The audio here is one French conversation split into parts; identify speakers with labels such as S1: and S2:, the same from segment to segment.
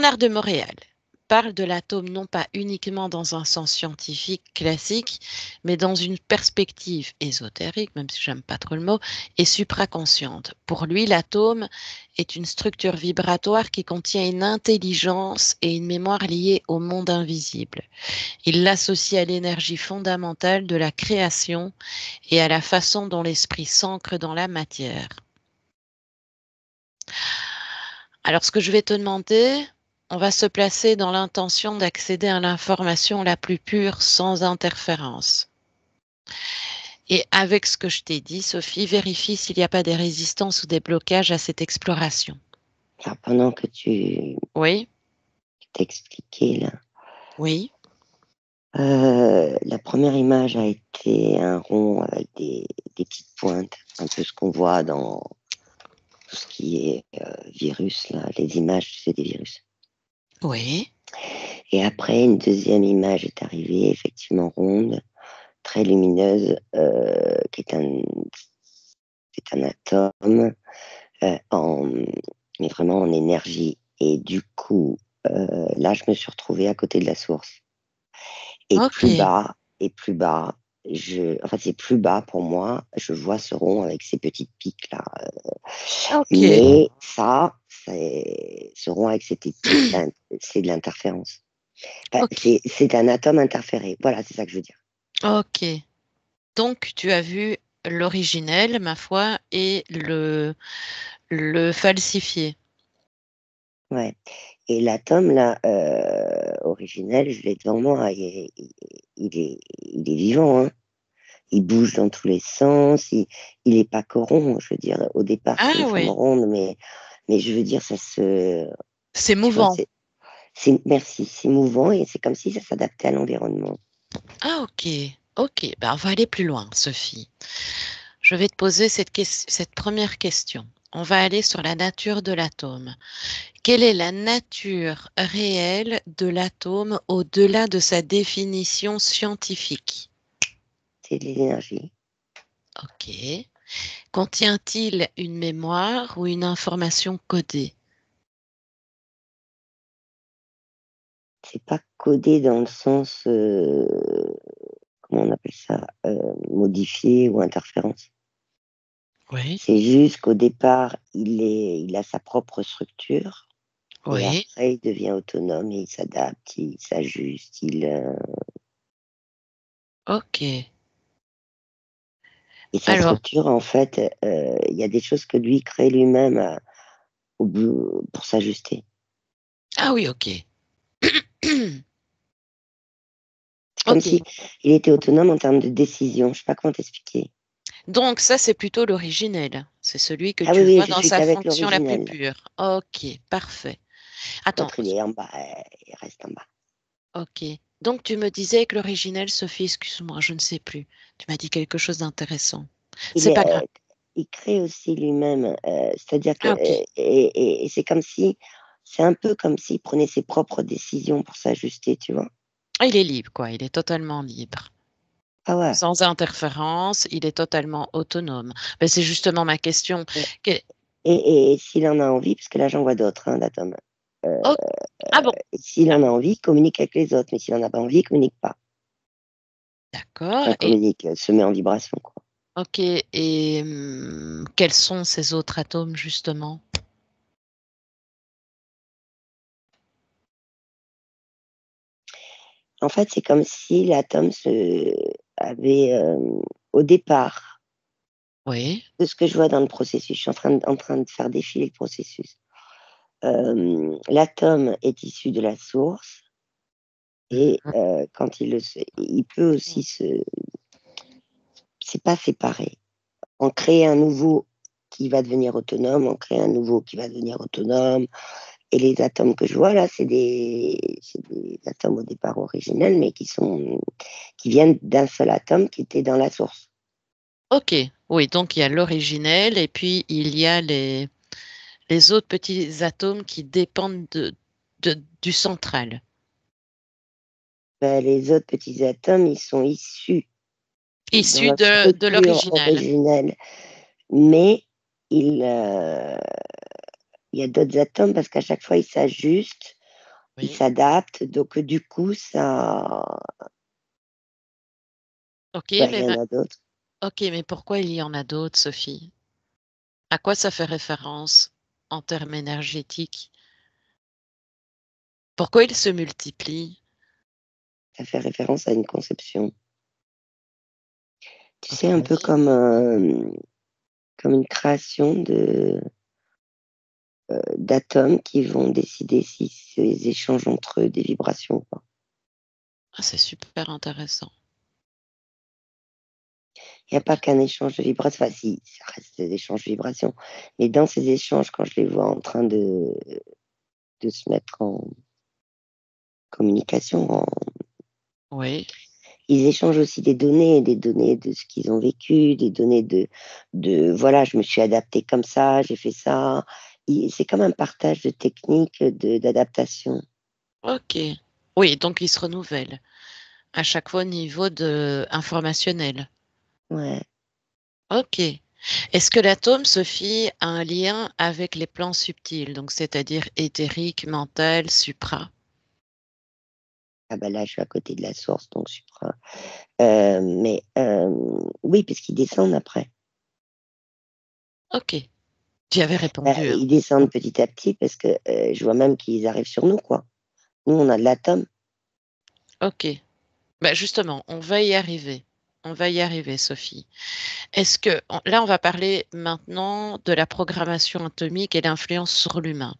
S1: Léonard de Montréal parle de l'atome non pas uniquement dans un sens scientifique classique, mais dans une perspective ésotérique, même si j'aime pas trop le mot, et supraconsciente. Pour lui, l'atome est une structure vibratoire qui contient une intelligence et une mémoire liées au monde invisible. Il l'associe à l'énergie fondamentale de la création et à la façon dont l'esprit s'ancre dans la matière. Alors, ce que je vais te demander, on va se placer dans l'intention d'accéder à l'information la plus pure sans interférence. Et avec ce que je t'ai dit, Sophie, vérifie s'il n'y a pas des résistances ou des blocages à cette exploration.
S2: Alors, pendant que tu
S1: Oui,
S2: t'expliquais là,
S1: oui.
S2: la première image a été un rond avec des petites pointes, un peu ce qu'on voit dans tout ce qui est virus, là, les images, c'est des virus.
S1: Oui.
S2: Et après, une deuxième image est arrivée, effectivement ronde, très lumineuse, qui est un atome, en, mais vraiment en énergie. Et du coup, là, je me suis retrouvée à côté de la source. Et
S1: Ok.
S2: plus bas, enfin, c'est plus bas pour moi, je vois ce rond avec ces petites piques là.
S1: Ok.
S2: Mais ça, ce rond avec ces petites piques, c'est de l'interférence. Enfin,
S1: Ok.
S2: c'est un atome interféré. Voilà, c'est ça que je veux dire.
S1: Ok. Donc, tu as vu l'originel, ma foi, et le falsifié.
S2: Ouais. Et l'atome là, originel, je l'ai devant moi. Il est vivant, hein. Il bouge dans tous les sens. Il est pas que rond. Je veux dire, au départ, c'est une
S1: Ah
S2: forme
S1: oui,
S2: ronde, mais je veux dire,
S1: c'est
S2: tu vois,
S1: mouvant.
S2: merci, c'est mouvant et c'est comme si ça s'adaptait à l'environnement.
S1: Ah ok. Ok. Ben, on va aller plus loin, Sophie. Je vais te poser cette première question. On va aller sur la nature de l'atome. Quelle est la nature réelle de l'atome au-delà de sa définition scientifique?
S2: C'est de l'énergie.
S1: Ok. Contient-il une mémoire ou une information codée?
S2: C'est pas codé dans le sens, comment on appelle ça, modifié ou interférence.
S1: Oui.
S2: C'est juste qu'au départ, il a sa propre structure et
S1: Oui.
S2: après, il devient autonome et il s'adapte, il s'ajuste,
S1: Ok.
S2: et sa
S1: Alors,
S2: structure, en fait, il y a des choses que lui crée lui-même pour s'ajuster.
S1: ah oui, ok.
S2: C'est comme
S1: Ok.
S2: si il était autonome en termes de décision. Je sais pas comment t'expliquer.
S1: Donc ça, c'est plutôt l'originel. C'est celui que
S2: Ah oui,
S1: tu
S2: oui,
S1: vois
S2: je
S1: dans
S2: suis
S1: sa
S2: qu'avec
S1: fonction la plus
S2: l'originel.
S1: pure. Ok, parfait. Attends,
S2: L'autre, il est en bas, il reste en bas.
S1: ok. Donc tu me disais que l'originel, Sophie, excuse-moi, je ne sais plus. Tu m'as dit quelque chose d'intéressant.
S2: Il,
S1: C'est pas grave.
S2: est, il crée aussi lui-même, c'est-à-dire que,
S1: Ah ok.
S2: et c'est comme si, c'est un peu comme s'il prenait ses propres décisions pour s'ajuster, tu vois.
S1: Ah, il est libre, quoi. Il est totalement libre.
S2: Ah ouais.
S1: Sans interférence, il est totalement autonome. Mais c'est justement ma question.
S2: Et,
S1: Que-
S2: et s'il en a envie, parce que là j'en vois d'autres, hein, d'atomes.
S1: Oh, ah bon,
S2: S'il en a envie, il communique avec les autres, mais s'il en a pas envie, il communique pas.
S1: d'accord.
S2: Enfin,
S1: Et
S2: communique, se met en vibration, quoi.
S1: ok. Et quels sont ces autres atomes, justement?
S2: En fait, c'est comme si l'atome avait, au départ,
S1: Oui.
S2: de ce que je vois dans le processus, je suis en train de faire défiler le processus. L'atome est issu de la source et
S1: Mhm.
S2: quand il peut aussi c'est pas séparé. En créer un nouveau qui va devenir autonome, en créer un nouveau qui va devenir autonome. Et les atomes que je vois là, c'est des atomes au départ originels, mais qui viennent d'un seul atome qui était dans la source.
S1: Ok. Oui, donc il y a l'originel et puis il y a les autres petits atomes qui dépendent du central.
S2: Ben, les autres petits atomes, ils sont issus dans
S1: Issus
S2: la
S1: de
S2: structure
S1: l'originel.
S2: originelle, mais il, euh, il y a d'autres atomes parce qu'à chaque fois, ils s'ajustent Il
S1: Oui.
S2: s'adapte, donc du coup, ça...
S1: Ok,
S2: Bah, il
S1: mais,
S2: y en a d'autres.
S1: ok, mais pourquoi il y en a d'autres, Sophie? À quoi ça fait référence en termes énergétiques? Pourquoi ils se multiplient?
S2: Ça fait référence à une conception. Tu
S1: Ok,
S2: sais, un peu
S1: vas-y.
S2: comme une création d'atomes qui vont décider si ces échanges entre eux des vibrations ou pas.
S1: Ah, c'est super intéressant.
S2: Il n'y a pas qu'un échange de vibrations. Enfin, si, ça reste des échanges de vibrations. Mais dans ces échanges, quand je les vois en train de se mettre en communication,
S1: Oui.
S2: ils échangent aussi des données de ce qu'ils ont vécu, des données voilà, je me suis adapté comme ça, j'ai fait ça. C'est comme un partage de techniques d'adaptation.
S1: Ok. Oui, donc ils se renouvellent à chaque fois au niveau de informationnel.
S2: Ouais.
S1: Ok. Est-ce que l'atome, Sophie, a un lien avec les plans subtils, donc c'est-à-dire éthérique, mental, supra?
S2: Ah ben là, je suis à côté de la source, donc je suis pas. Mais oui, parce qu'ils descendent après.
S1: Ok. Tu y avais répondu, hein.
S2: Ils descendent petit à petit parce que je vois même qu'ils arrivent sur nous, quoi. Nous, on a de l'atome.
S1: Ok. Bah justement, on va y arriver. On va y arriver, Sophie. Là, on va parler maintenant de la programmation atomique et l'influence sur l'humain.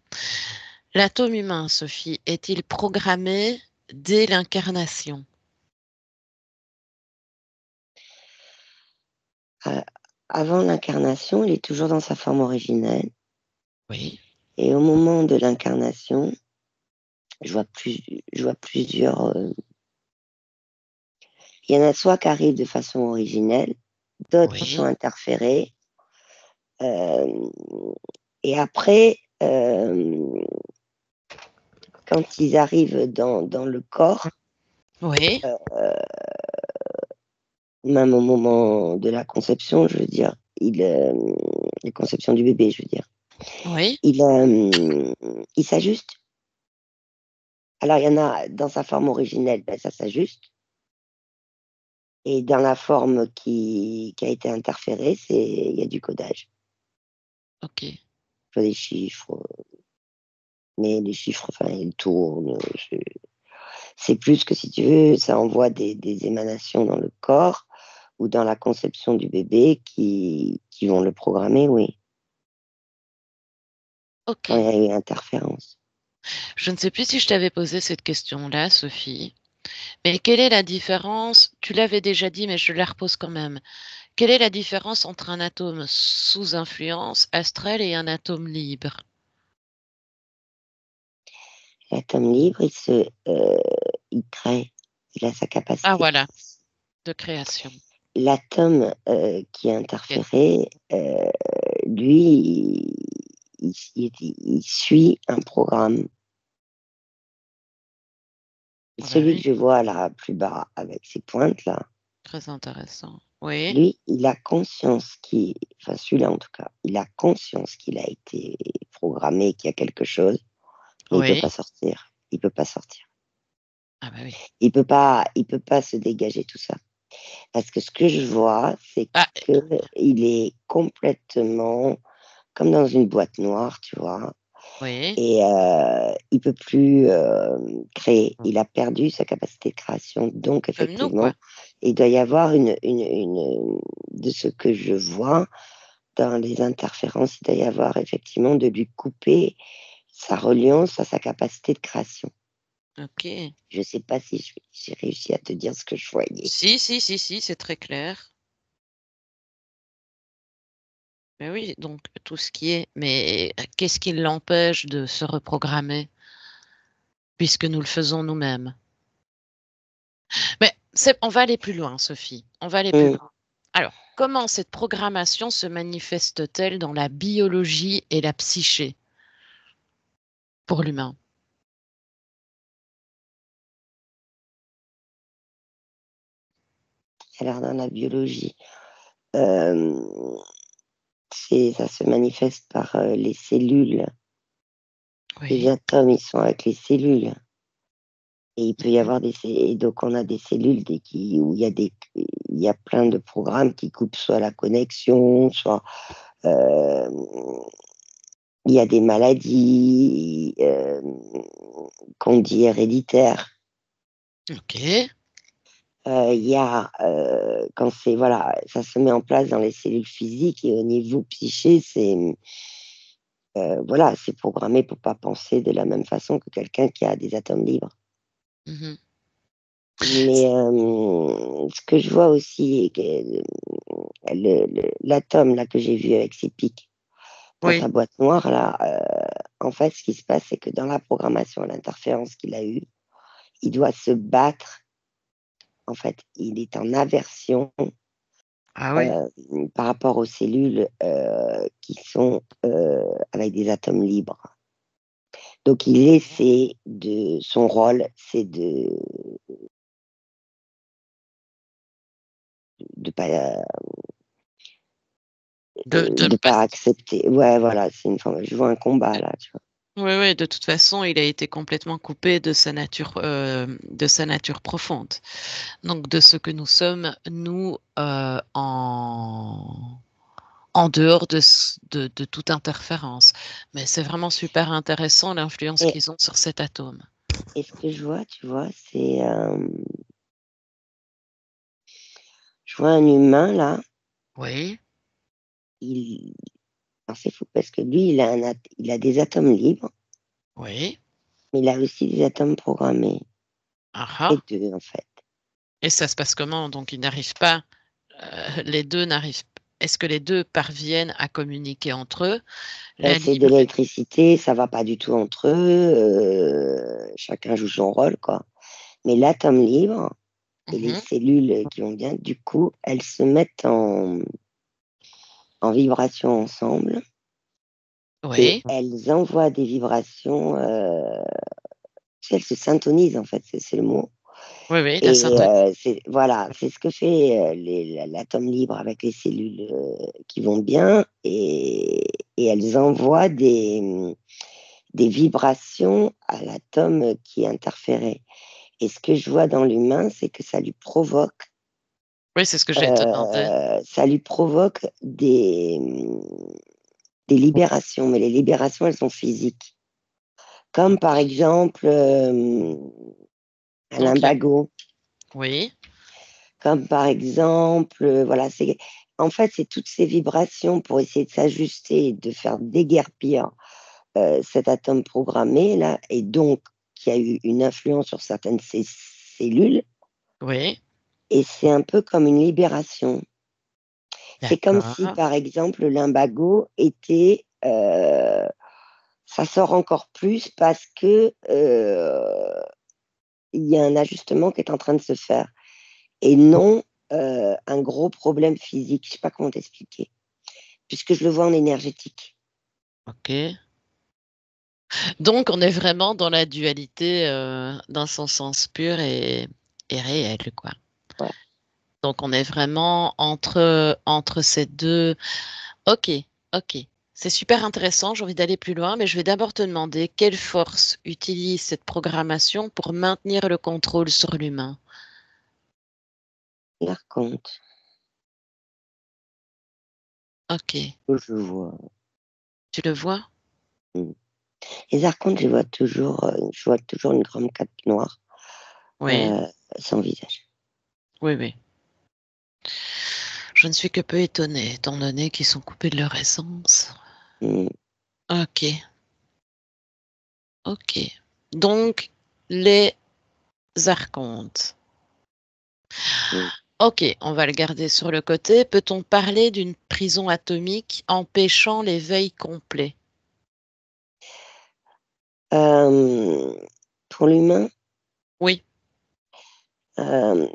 S1: L'atome humain, Sophie, est-il programmé dès l'incarnation?
S2: Euh, Avant l'incarnation, il est toujours dans sa forme originelle.
S1: Oui,
S2: Et au moment de l'incarnation, je vois, plus, je vois plusieurs. Il y en a soit qui arrivent de façon originelle, d'autres qui sont
S1: oui,
S2: interférés. Euh, et après, quand ils arrivent dans le corps,
S1: oui,
S2: même au moment de la conception, je veux dire, la conception du bébé, je veux dire,
S1: oui.
S2: il s'ajuste. Alors, il y en a dans sa forme originelle, ben, ça s'ajuste. Et dans la forme qui a été interférée, il y a du codage.
S1: Ok,
S2: Il y a des chiffres, mais les chiffres, enfin, ils tournent. C'est plus que si tu veux, ça envoie des émanations dans le corps ou dans la conception du bébé qui vont le programmer, oui,
S1: ok.
S2: quand il y a eu interférence.
S1: Je ne sais plus si je t'avais posé cette question-là, Sophie, mais quelle est la différence? Tu l'avais déjà dit, mais je la repose quand même. Quelle est la différence entre un atome sous influence astrale et un atome libre?
S2: L'atome libre, il crée, il a sa
S1: Ah,
S2: capacité de
S1: voilà,
S2: création.
S1: de création.
S2: L'atome qui est
S1: Yes.
S2: interféré, lui, il suit un programme.
S1: Ah bah
S2: Celui que
S1: oui,
S2: je vois là, plus bas, avec ses pointes là,
S1: très intéressant. Oui,
S2: lui, il a conscience enfin celui-là en tout cas, il a conscience qu'il a été programmé, qu'il y a quelque chose, mais il peut
S1: oui.
S2: pas sortir. Il peut pas sortir.
S1: Ah bah oui.
S2: Il peut pas se dégager tout ça. Parce que ce que je vois, c'est
S1: Ah,
S2: que il est complètement comme dans une boîte noire, tu vois.
S1: oui.
S2: Et il peut plus créer. Il a perdu sa capacité de création. Donc,
S1: Comme nous, quoi.
S2: effectivement, il doit y avoir de ce que je vois dans les interférences, il doit y avoir effectivement de lui couper sa reliance à sa capacité de création.
S1: Ok.
S2: Je ne sais pas si j'ai réussi à te dire ce que je voyais.
S1: Si, si, si, si, c'est très clair. Mais oui, donc tout ce qui est. Mais qu'est-ce qui l'empêche de se reprogrammer, puisque nous le faisons nous-mêmes? Mais on va aller plus loin, Sophie. On va aller plus
S2: Hum.
S1: loin. Alors, comment cette programmation se manifeste-t-elle dans la biologie et la psyché pour l'humain?
S2: Alors, dans la biologie, euh, ça se manifeste par les cellules. Les
S1: Oui,
S2: atomes, ils sont avec les cellules. Et il peut y avoir et donc on a des cellules où il y a plein de programmes qui coupent soit la connexion, soit euh, il y a des maladies qu'on dit héréditaires.
S1: Ok.
S2: Il y a quand c'est voilà, ça se met en place dans les cellules physiques et au niveau psyché, voilà, c'est programmé pour pas penser de la même façon que quelqu'un qui a des atomes libres.
S1: Mhm.
S2: Mais ce que je vois aussi, l'atome là que j'ai vu avec ses pics dans
S1: Oui.
S2: sa boîte noire là, en fait, ce qui se passe, c'est que dans la programmation, l'interférence qu'il a eue, il doit se battre. En fait, il est en aversion
S1: Ah oui.
S2: par rapport aux cellules qui sont avec des atomes libres. Donc, il essaie son rôle, c'est de pas
S1: De
S2: de
S1: pas.
S2: pas accepter. Ouais, voilà, c'est une forme. Je vois un combat là, tu vois.
S1: Oui, oui, de toute façon, il a été complètement coupé de sa nature profonde. Donc, de ce que nous sommes, nous, en dehors de toute interférence. Mais c'est vraiment super intéressant l'influence
S2: Et,
S1: qu'ils ont sur cet atome.
S2: et ce que je vois, tu vois, je vois un humain là.
S1: Oui,
S2: Il, alors c'est fou parce que lui, il a des atomes libres,
S1: oui.
S2: mais il a aussi des atomes programmés.
S1: Ah,
S2: Les
S1: ah.
S2: deux, en fait.
S1: Et ça se passe comment? Donc, ils n'arrivent pas, les deux n'arrivent. Est-ce que les deux parviennent à communiquer entre eux? La
S2: C'est de
S1: libre.
S2: l'électricité, ça va pas du tout entre eux. Chacun joue son rôle, quoi. Mais l'atome libre et les
S1: Mhm.
S2: cellules qui vont bien, du coup, elles se mettent en vibration ensemble et
S1: Oui,
S2: elles envoient des vibrations. Elles se syntonisent, en fait, c'est le mot.
S1: oui, oui, la
S2: Et
S1: syntonie.
S2: voilà, c'est ce que fait l'atome libre avec les cellules qui vont bien et elles envoient des vibrations à l'atome qui est interféré. Et ce que je vois dans l'humain, c'est que
S1: Oui, c'est ce que j'ai te demandé.
S2: ça lui provoque des libérations, mais les libérations, elles sont physiques. Comme par
S1: Ok.
S2: exemple un
S1: Donc,
S2: lumbago.
S1: oui,
S2: Comme par exemple, voilà, en fait, c'est toutes ces vibrations pour essayer de s'ajuster et de faire déguerpir cet atome programmé là, et donc qui a eu une influence sur certaines de ces cellules,
S1: oui,
S2: et c'est un peu comme une libération. C'est comme si,
S1: d'accord.
S2: par exemple, le lumbago était, ça sort encore plus parce que il y a un ajustement qui est en train de se faire, et non un gros problème physique. Je sais pas comment t'expliquer. Puisque je le vois en énergétique.
S1: Ok. Donc, on est vraiment dans la dualité dans son sens pur et réel, quoi.
S2: Ouais.
S1: Donc, on est vraiment entre ces deux. Ok, ok. C'est super intéressant. J'ai envie d'aller plus loin, mais je vais d'abord te demander quelle force utilise cette programmation pour maintenir le contrôle sur l'humain.
S2: L'archonte,
S1: Ok.
S2: je vois.
S1: Tu le vois?
S2: Mm. Les archontes, je vois toujours une grande cape noire
S1: Oui,
S2: euh, sans visage.
S1: oui, oui. Je ne suis que peu étonnée, étant donné qu'ils sont coupés de leur essence.
S2: Mm.
S1: Ok, ok. Donc, les archontes.
S2: Mm.
S1: Ok, on va le garder sur le côté. Peut-on parler d'une prison atomique empêchant l'éveil complet?
S2: Euh, pour l'humain,
S1: Oui,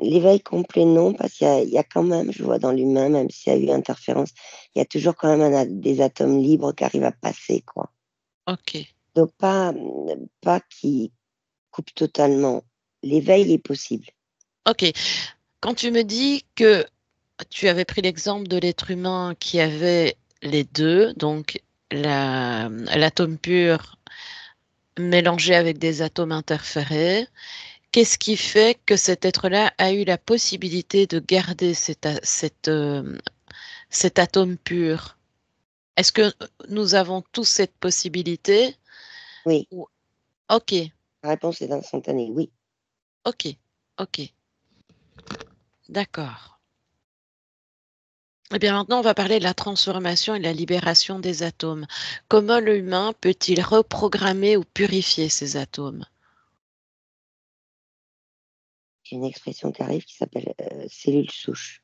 S2: l'éveil complet, non, parce il y a quand même, je vois dans l'humain, même s'il y a eu interférence, il y a toujours quand même des atomes libres qui arrivent à passer, quoi.
S1: ok.
S2: Donc, pas qui coupe totalement. L'éveil est possible.
S1: Ok. Quand tu me dis que tu avais pris l'exemple de l'être humain qui avait les deux, donc l'atome pur mélangé avec des atomes interférés, qu'est-ce qui fait que cet être-là a eu la possibilité de garder cet atome pur? Est-ce que nous avons tous cette possibilité?
S2: Oui,
S1: Ou- Ok,
S2: la réponse est instantanée, oui.
S1: ok, ok, d'accord. Eh bien, maintenant, on va parler de la transformation et de la libération des atomes. Comment l'humain peut-il reprogrammer ou purifier ces atomes?
S2: J'ai une expression qui arrive qui s'appelle cellule souche.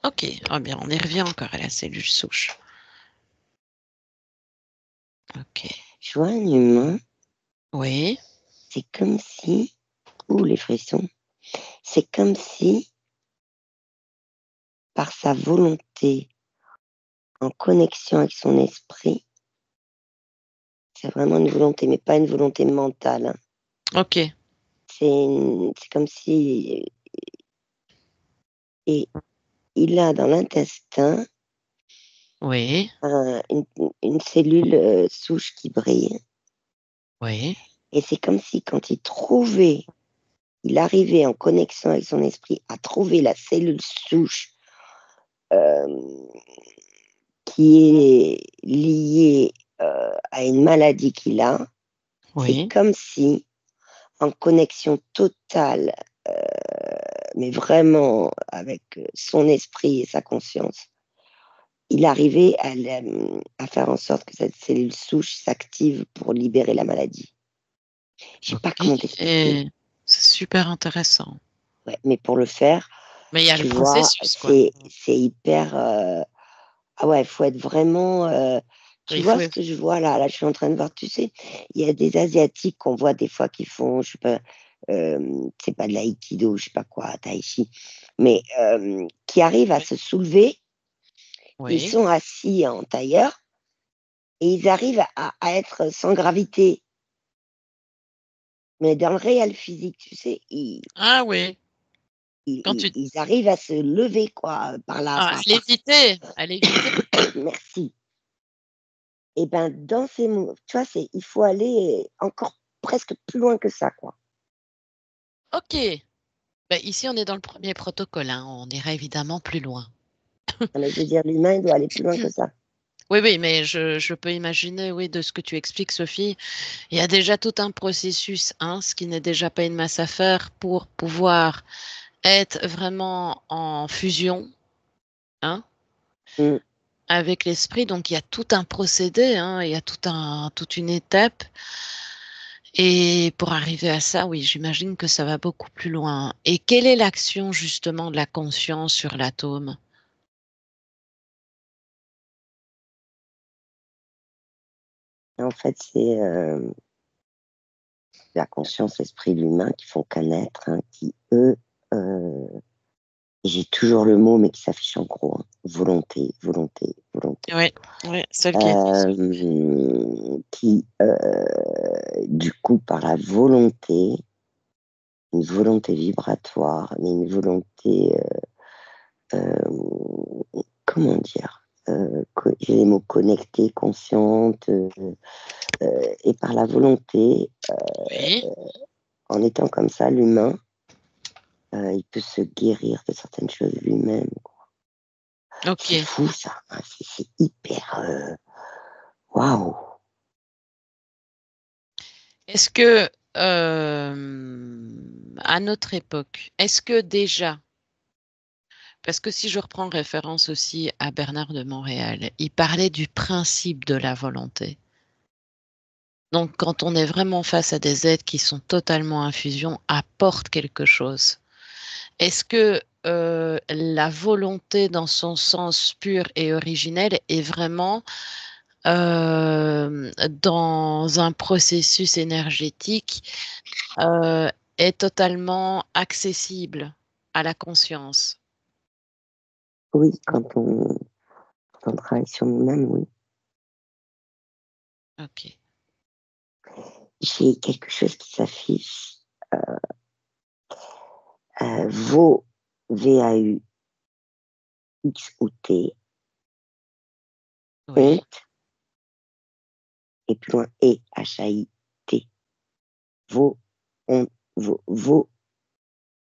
S1: Ok, eh bien, on y revient encore à la cellule souche. Ok,
S2: Je vois un humain,
S1: oui,
S2: c'est comme si, ou les frissons, c'est comme si, par sa volonté, en connexion avec son esprit, c'est vraiment une volonté, mais pas une volonté mentale, hein.
S1: ok,
S2: C'est comme si, et il a dans l'intestin
S1: oui,
S2: une cellule souche qui brille.
S1: oui,
S2: Et c'est comme si quand il arrivait en connexion avec son esprit à trouver la cellule souche euh, qui est liée à une maladie qu'il a, c'est
S1: oui.
S2: comme si, en connexion totale, euh, mais vraiment avec son esprit et sa conscience, il arrivait à faire en sorte que cette cellule souche s'active pour libérer la maladie. Je sais
S1: Ok,
S2: pas comment t'expliquer.
S1: et c'est super intéressant.
S2: Ouais, mais pour le faire,
S1: Mais il y a le
S2: tu vois,
S1: processus, quoi.
S2: c'est hyper. Ah ouais, il faut être vraiment. Tu
S1: Il
S2: vois
S1: faut.
S2: ce que je vois là? Là, je suis en train de voir, tu sais, il y a des Asiatiques qu'on voit des fois qui font, je sais pas, c'est pas de l'aïkido, je sais pas quoi, tai chi, mais qui arrivent à
S1: Oui,
S2: se soulever, ils
S1: oui.
S2: sont assis en tailleur et ils arrivent à être sans gravité. Mais dans le réel physique, tu sais,
S1: Ah oui.
S2: ils,
S1: Quand
S2: ils-
S1: tu.
S2: ils arrivent à se lever, quoi, par là,
S1: Ah, à l'éviter.
S2: merci. Et ben dans ces mots, tu vois, il faut aller encore presque plus loin que ça, quoi.
S1: Ok. Ben, ici, on est dans le premier protocole, hein. On ira évidemment plus loin.
S2: Non, mais je veux dire, l'humain, il doit aller plus loin que ça.
S1: Oui, oui, mais je peux imaginer, oui, de ce que tu expliques, Sophie. Il y a déjà tout un processus, hein, ce qui n'est déjà pas une masse à faire pour pouvoir être vraiment en fusion, hein,
S2: Mmh.
S1: avec l'esprit. Donc, il y a tout un procédé, hein, il y a toute une étape. Et pour arriver à ça, oui, j'imagine que ça va beaucoup plus loin. Et quelle est l'action justement de la conscience sur l'atome?
S2: En fait, c'est la conscience, l'esprit de l'humain qui font qu'un être, hein, qui, eux, j'ai toujours le mot, mais qui s'affiche en gros, hein, volonté, volonté, volonté.
S1: Oui, oui, celle qui est.
S2: Qui, du coup, par la volonté, une volonté vibratoire, mais une volonté, comment dire, j'ai les mots connectée, consciente, et par la volonté,
S1: Oui,
S2: en étant comme ça, l'humain, il peut se guérir de certaines choses lui-même. C'est
S1: ok.
S2: fou ça, hein, c'est hyper, waouh!
S1: Est-ce que, à notre époque, est-ce que déjà, parce que si je reprends référence aussi à Bernard de Montréal, il parlait du principe de la volonté. Donc, quand on est vraiment face à des êtres qui sont totalement infusion, apportent quelque chose. Est-ce que la volonté dans son sens pur et originel est vraiment dans un processus énergétique est totalement accessible à la conscience?
S2: Oui, quand on travaille sur nous-mêmes, oui.
S1: Ok.
S2: J'ai quelque chose qui s'affiche, VAU, VAU, X ou T,
S1: Oui.
S2: honte, et plus loin, et, HAIT, vos, honte, vos,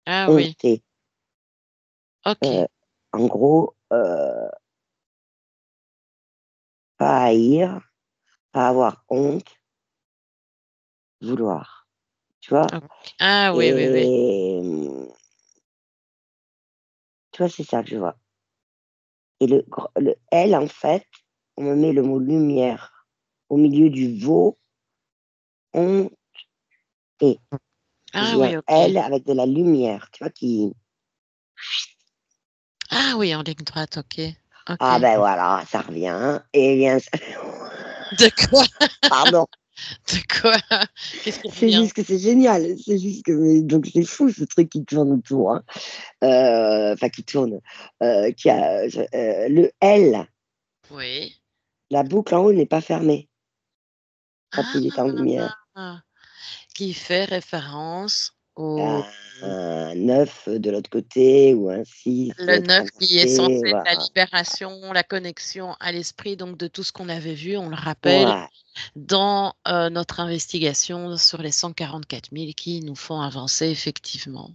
S1: Ah oui,
S2: honter.
S1: ok.
S2: En gros, pas haïr, pas avoir honte, vouloir. Tu vois?
S1: Ok. Ah oui, oui, oui.
S2: Et tu vois, c'est ça que je vois. Et le L, en fait, on me met le mot lumière au milieu du veau, on et.
S1: Ah
S2: J'ai un
S1: oui, ok.
S2: L avec de la lumière, tu vois, qui.
S1: Ah oui, en ligne droite, ok. Ok.
S2: Ah ben voilà, ça revient. Et bien,
S1: De quoi?
S2: pardon.
S1: De quoi? Qu'est-ce qui
S2: C'est
S1: revient?
S2: juste que c'est génial. C'est juste que donc c'est fou ce truc qui tourne autour, hein. Enfin qui tourne, qui a le L,
S1: Oui.
S2: la boucle en haut n'est pas fermée quand il est en lumière.
S1: Ah, qui fait référence au
S2: À un 9 de l'autre côté ou un 6 de
S1: le
S2: l'autre
S1: 9 qui est censé
S2: inversé,
S1: être la
S2: voilà.
S1: libération, la connexion à l'esprit, donc de tout ce qu'on avait vu, on le rappelle,
S2: Ouais,
S1: dans notre investigation sur les 144 000 qui nous font avancer effectivement.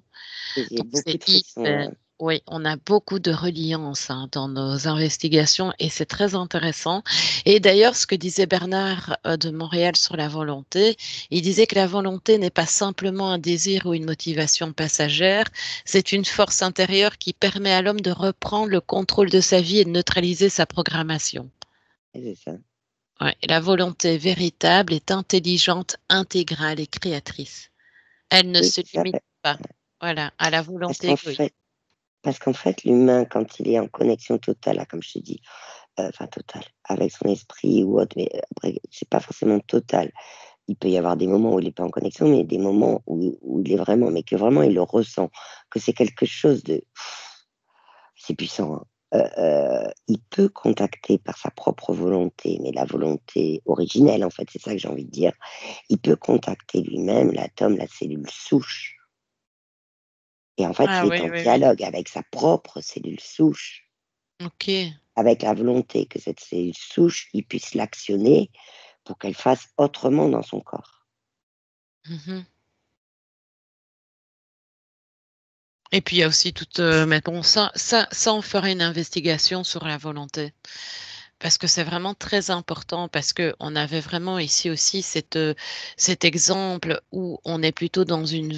S2: et j'ai
S1: Donc
S2: beaucoup
S1: c'est
S2: de frissons,
S1: hyper.
S2: hein.
S1: Oui, on a beaucoup de reliance dans nos investigations et c'est très intéressant. Et d'ailleurs, ce que disait Bernard de Montréal sur la volonté, il disait que la volonté n'est pas simplement un désir ou une motivation passagère, c'est une force intérieure qui permet à l'homme de reprendre le contrôle de sa vie et de neutraliser sa programmation.
S2: C'est ça.
S1: Ouais, la volonté véritable est intelligente, intégrale et créatrice. Elle ne
S2: Oui,
S1: se
S2: c'est ça.
S1: limite pas, voilà, à la
S2: Parce
S1: volonté
S2: qu'en
S1: égoïste.
S2: fait, Parce qu'en fait, l'humain, quand il est en connexion totale, là, comme je te dis, enfin totale, avec son esprit ou autre, mais après, c'est pas forcément total. Il peut y avoir des moments où il n'est pas en connexion, mais des moments où il est vraiment, mais que vraiment il le ressent, que c'est quelque chose de. C'est puissant, hein. Il peut contacter par sa propre volonté, mais la volonté originelle, en fait, c'est ça que j'ai envie de dire. Il peut contacter lui-même l'atome, la cellule souche. Et en fait,
S1: Ah
S2: il est
S1: oui,
S2: en
S1: oui, oui.
S2: dialogue avec sa propre cellule souche,
S1: Ok.
S2: avec la volonté que cette cellule souche, il puisse l'actionner pour qu'elle fasse autrement dans son corps.
S1: Mhm. Et puis il y a aussi toute, mais bon, ça, on ferait une investigation sur la volonté. Parce que c'est vraiment très important, parce que on avait vraiment ici aussi cet exemple où on est plutôt dans une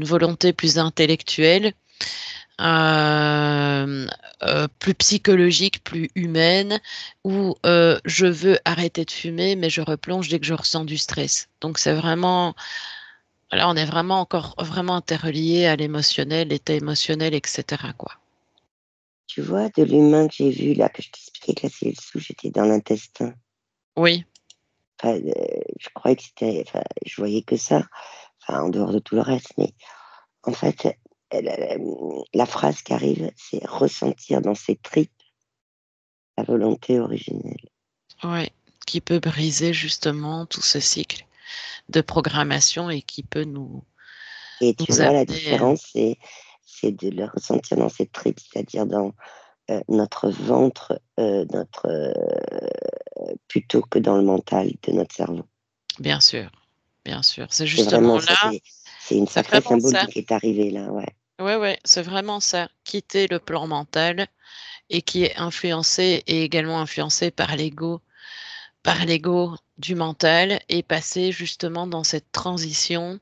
S1: volonté plus intellectuelle, euh, plus psychologique, plus humaine, où je veux arrêter de fumer, mais je replonge dès que je ressens du stress. Donc c'est vraiment, là on est vraiment encore vraiment interrelié à l'émotionnel, l'état émotionnel, etc., quoi.
S2: Tu vois, de l'humain que j'ai vu là, que je t'expliquais que la cellule souche était dans l'intestin.
S1: Oui,
S2: Enfin, je croyais que c'était, enfin, je voyais que ça, enfin, en dehors de tout le reste, mais en fait, la phrase qui arrive, c'est ressentir dans ses tripes la volonté originelle.
S1: oui, qui peut briser justement tout ce cycle de programmation et qui peut
S2: Et tu
S1: nous
S2: vois, la
S1: amener.
S2: différence, c'est de le ressentir dans ses tripes, c'est-à-dire dans notre ventre, plutôt que dans le mental de notre cerveau.
S1: Bien sûr, bien sûr. C'est
S2: C'est vraiment
S1: justement
S2: ça,
S1: là,
S2: c'est une
S1: c'est
S2: sacrée
S1: vraiment ça.
S2: symbolique qui est arrivée là, ouais.
S1: Ouais, ouais, c'est vraiment ça. Quitter le plan mental et qui est influencé et également influencé par l'ego du mental et passer justement dans cette transition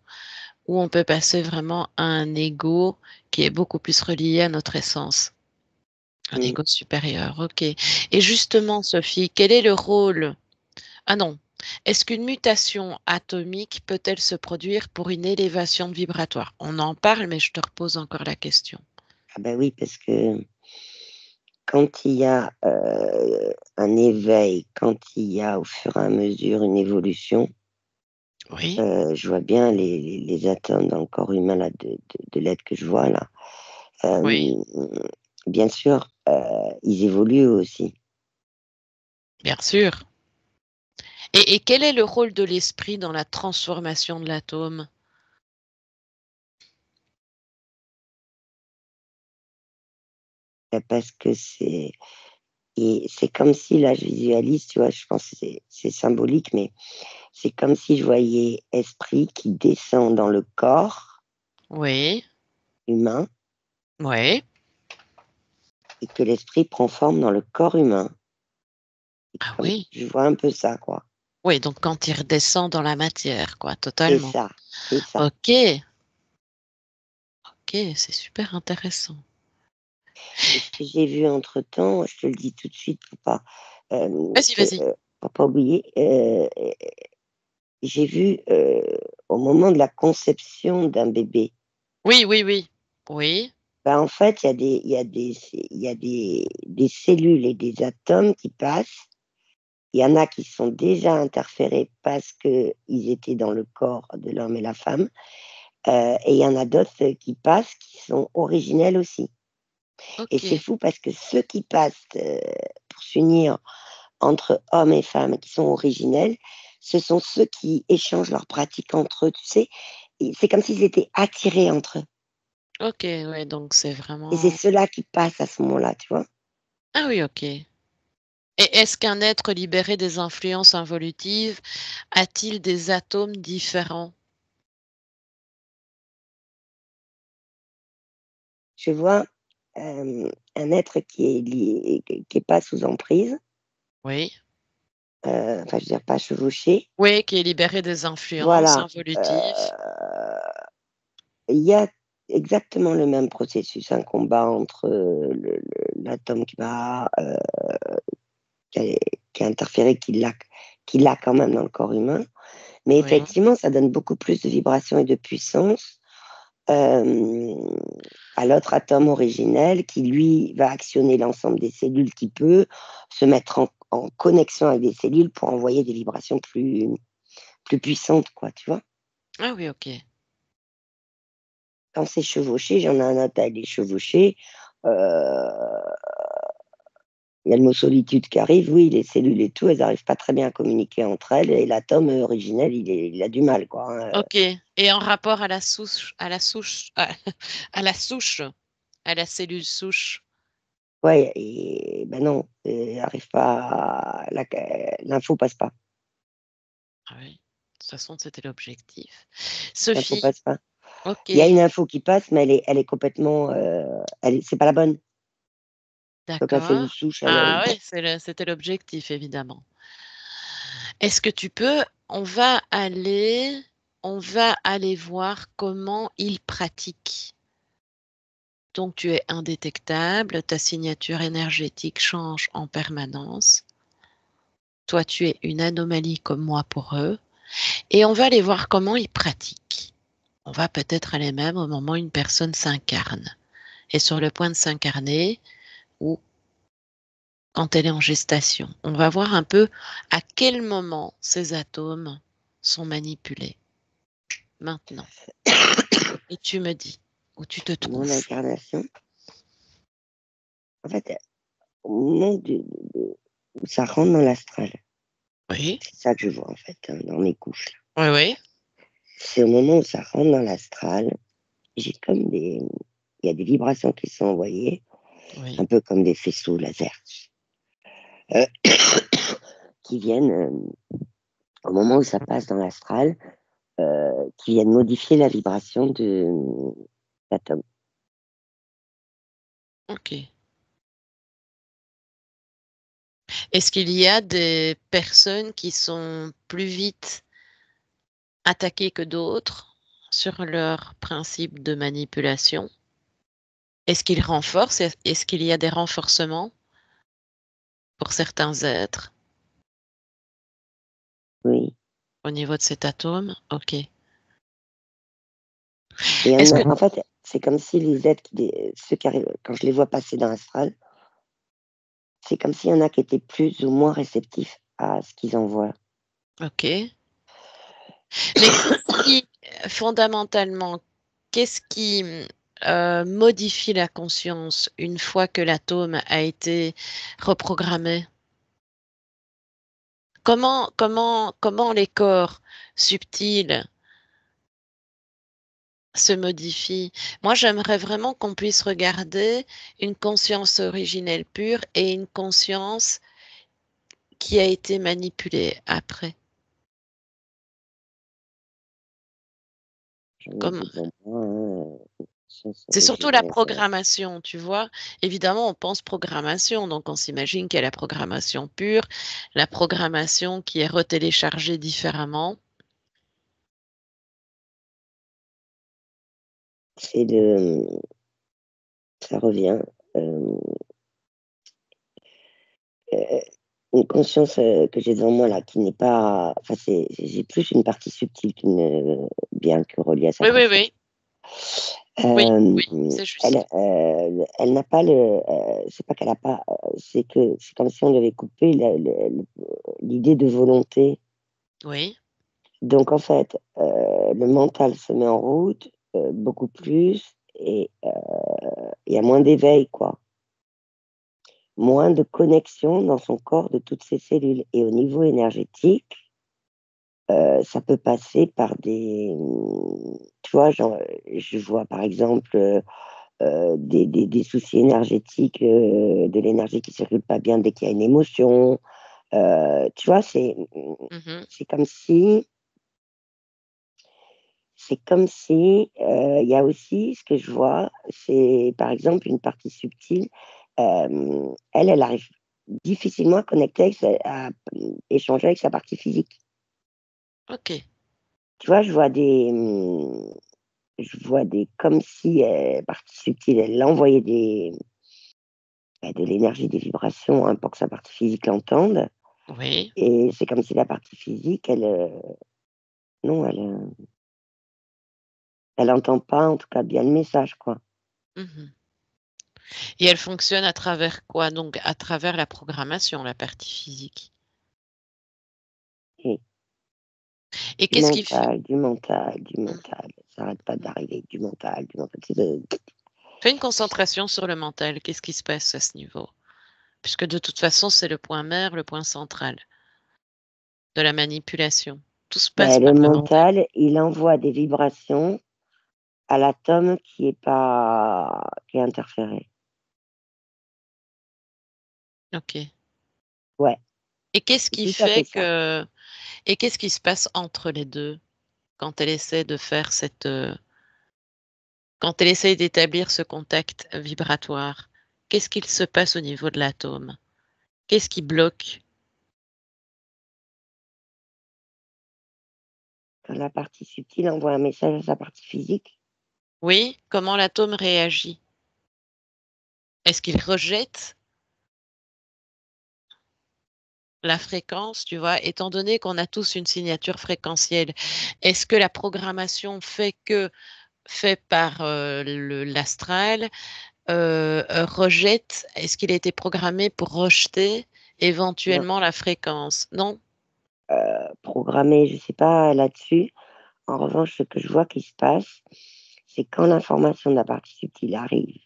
S1: où on peut passer vraiment à un ego qui est beaucoup plus relié à notre essence. Un
S2: Mmh.
S1: ego supérieur, ok. Et justement, Sophie, quel est le rôle? Ah non. Est-ce qu'une mutation atomique peut-elle se produire pour une élévation vibratoire? On en parle, mais je te repose encore la question.
S2: Ah bah oui, parce que quand il y a, un éveil, quand il y a au fur et à mesure une évolution,
S1: Oui,
S2: je vois bien les atomes dans le corps humain là de l'être que je vois là,
S1: oui,
S2: hem, bien sûr, ils évoluent eux aussi.
S1: bien sûr. Et quel est le rôle de l'esprit dans la transformation de l'atome?
S2: Parce que c'est comme si là je visualise, tu vois? Je pense que c'est symbolique, mais c'est comme si je voyais esprit qui descend dans le corps
S1: Oui,
S2: humain
S1: Oui.
S2: et que l'esprit prend forme dans le corps humain.
S1: Ah
S2: Comme,
S1: oui.
S2: je vois un peu ça, quoi.
S1: Oui, donc quand il redescend dans la matière, quoi,
S2: C'est
S1: totalement.
S2: ça, c'est ça.
S1: Ok, ok, c'est super intéressant.
S2: Et ce que j'ai vu entre-temps, je te le dis tout de suite
S1: Vas-y, vas-y.
S2: pour pas oublier, j'ai vu au moment de la conception d'un bébé,
S1: Oui, oui, oui. Oui,
S2: ben, en fait, il y a des cellules et des atomes qui passent. Il y en a qui sont déjà interférés parce qu'ils étaient dans le corps de l'homme et la femme, et il y en a d'autres qui passent qui sont originels aussi. Et c'est
S1: ok,
S2: fou parce que ceux qui passent pour s'unir entre hommes et femmes qui sont originels, ce sont ceux qui échangent leurs pratiques entre eux, tu sais. C'est comme s'ils étaient attirés entre eux.
S1: ok, ouais, donc c'est
S2: Et c'est
S1: vraiment...
S2: ceux-là qui passent à ce moment-là, tu vois.
S1: Ah oui, ok. Et est-ce qu'un être libéré des influences involutives a-t-il des atomes différents?
S2: Je vois un être qui est pas sous emprise,
S1: Oui.
S2: enfin, je veux dire, pas chevauché.
S1: Oui, qui est libéré des influences
S2: Voilà.
S1: involutives.
S2: Il y a exactement le même processus, un combat entre l'atome qui, a, qui a interféré, qui l'a quand même dans le corps humain. Mais
S1: Oui.
S2: effectivement, ça donne beaucoup plus de vibrations et de puissance euh, à l'autre atome originel qui, lui, va actionner l'ensemble des cellules qui peut se mettre en connexion avec des cellules pour envoyer des vibrations plus puissantes, quoi, tu vois.
S1: Ah oui, ok.
S2: Quand c'est chevauché, j'en ai un autre, il est chevauché. Euh, Il y a le mot solitude qui arrive, oui, les cellules et tout, elles n'arrivent pas très bien à communiquer entre elles, et l'atome originel, il a du mal, quoi, hein.
S1: Ok. Et en rapport à la souche, à la cellule souche.
S2: Ouais, et ben non, arrive pas, l'info passe pas,
S1: Ah oui. De toute façon, c'était l'objectif.
S2: l'info
S1: Sophie,
S2: passe pas.
S1: ok,
S2: Il y a une info qui passe, mais elle est complètement, c'est pas la bonne. Donc la
S1: d'accord.
S2: cellule souche,
S1: Ah oui, c'était l'objectif, évidemment. Est-ce que tu peux, on va aller, on va aller voir comment il pratique. Donc, tu es indétectable, ta signature énergétique change en permanence. Toi, tu es une anomalie comme moi pour eux. Et on va aller voir comment ils pratiquent. On va peut-être aller même au moment où une personne s'incarne. Et sur le point de s'incarner, ou quand elle est en gestation. On va voir un peu à quel moment ces atomes sont manipulés. Maintenant. Et tu me dis où tu te
S2: mon
S1: trouves.
S2: incarnation. En fait, au moment où ça rentre dans l'astral,
S1: Oui,
S2: c'est ça que je vois, en fait, hein, dans mes couches, là.
S1: oui, oui,
S2: C'est au moment où ça rentre dans l'astral, j'ai comme il y a des vibrations qui sont envoyées, un
S1: oui.
S2: peu comme des faisceaux laser, euh, qui viennent, au moment où ça passe dans l'astral, qui viennent modifier la vibration de l'atome.
S1: Ok. Est-ce qu'il y a des personnes qui sont plus vite attaquées que d'autres sur leur principe de manipulation? Est-ce qu'ils renforcent? Est-ce qu'il y a des renforcements pour certains êtres
S2: Oui.
S1: au niveau de cet atome? Ok.
S2: Et
S1: Est-ce que
S2: en fait, c'est comme si les êtres, ceux qui arrivent, quand je les vois passer dans l'astral, c'est comme s'il y en a qui étaient plus ou moins réceptifs à ce qu'ils envoient.
S1: ok. Mais qu'est-ce qui, fondamentalement, qu'est-ce qui modifie la conscience une fois que l'atome a été reprogrammé? Comment les corps subtils se modifient? Moi, j'aimerais vraiment qu'on puisse regarder une conscience originelle pure et une conscience qui a été manipulée après.
S2: J'en ai
S1: Comme,
S2: devant moi, hein.
S1: C'est
S2: Je
S1: surtout la
S2: dirais que
S1: programmation, tu vois. Évidemment, on pense programmation, donc on s'imagine qu'il y a la programmation pure, la programmation qui est retéléchargée différemment.
S2: c'est de, ça revient. euh, euh, une conscience que j'ai devant moi là, qui n'est pas. Enfin, j'ai plus une partie subtile bien que reliée à sa
S1: Oui, oui,
S2: conscience.
S1: oui, oui,
S2: Euh,
S1: c'est juste.
S2: elle n'a pas le. C'est pas qu'elle a pas. C'est que c'est comme si on devait couper l'idée de volonté.
S1: Oui,
S2: Donc en fait, le mental se met en route beaucoup plus et il y a moins d'éveil, quoi. Moins de connexion dans son corps de toutes ses cellules. Et au niveau énergétique, ça peut passer par des. Tu vois, genre, je vois par exemple des soucis énergétiques, de l'énergie qui circule pas bien dès qu'il y a une émotion. Tu vois,
S1: mhm,
S2: c'est comme si. C'est comme si il y a aussi ce que je vois, c'est par exemple une partie subtile. Elle arrive difficilement à connecter, à échanger avec sa partie physique.
S1: ok,
S2: Tu vois, je vois des, comme si partie subtile, elle envoyait de l'énergie, des vibrations hein, pour que sa partie physique l'entende.
S1: oui,
S2: Et c'est comme si la partie physique, non, elle entend pas, en tout cas bien le message, quoi.
S1: mhm. Et elle fonctionne à travers quoi? Donc, à travers la programmation, la partie physique.
S2: Et
S1: Et qu'est-ce qui fait?
S2: du mental, du
S1: Mhm.
S2: mental. Ça n'arrête pas d'arriver, du mental, du mental.
S1: Fais une concentration sur le mental. Qu'est-ce qui se passe à ce niveau? Puisque de toute façon, c'est le point mère, le point central de la manipulation. Tout se passe
S2: Ben,
S1: par
S2: le
S1: le mental.
S2: mental, il envoie des vibrations à l'atome qui est interféré.
S1: Ok.
S2: Ouais,
S1: Et qu'est-ce
S2: c'est
S1: qui
S2: tout à fait
S1: fait
S2: ça.
S1: que... Et qu'est-ce qui se passe entre les deux quand elle essaie de faire quand elle essaie d'établir ce contact vibratoire? Qu'est-ce qu'il se passe au niveau de l'atome? Qu'est-ce qui bloque?
S2: Quand la partie subtile envoie un message à sa partie physique,
S1: Oui, comment l'atome réagit? Est-ce qu'il rejette la fréquence, tu vois, étant donné qu'on a tous une signature fréquentielle, est-ce que la programmation fait par l'astral rejette, est-ce qu'il a été programmé pour rejeter
S2: non,
S1: éventuellement la fréquence? Non?
S2: programmé, je ne sais pas là-dessus. En revanche, ce que je vois qui se passe, c'est quand l'information de la partie subtile arrive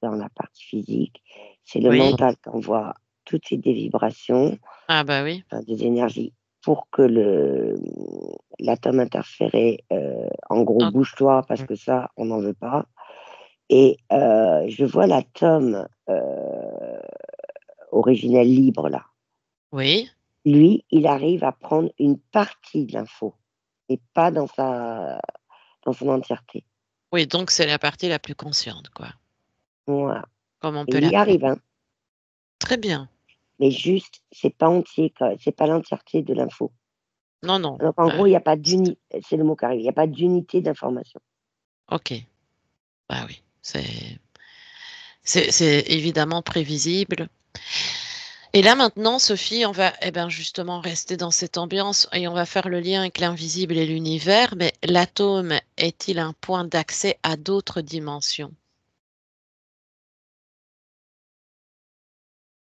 S2: dans la partie physique, c'est le
S1: Oui.
S2: mental qui envoie tout de suite des vibrations,
S1: Ah bah oui.
S2: des énergies pour que l'atome interféré, en gros,
S1: Ah,
S2: bouge-toi parce que ça, on n'en veut pas. Et je vois l'atome originel libre là.
S1: oui.
S2: Lui, il arrive à prendre une partie de l'info et pas dans son entièreté.
S1: Oui, donc c'est la partie la plus consciente, quoi,
S2: Voilà.
S1: comme on
S2: Et
S1: peut
S2: il y
S1: l'appeler.
S2: arrive, hein.
S1: Très bien.
S2: Mais juste, c'est pas entier, quoi. C'est pas l'entièreté de l'info.
S1: Non, non.
S2: Donc en
S1: Bah,
S2: gros, il n'y a pas d'unité, c'est le mot qui arrive, il n'y a pas d'unité d'information.
S1: ok. Bah oui. C'est évidemment prévisible. Et là maintenant, Sophie, on va eh ben, justement rester dans cette ambiance et on va faire le lien avec l'invisible et l'univers, mais l'atome est-il un point d'accès à d'autres dimensions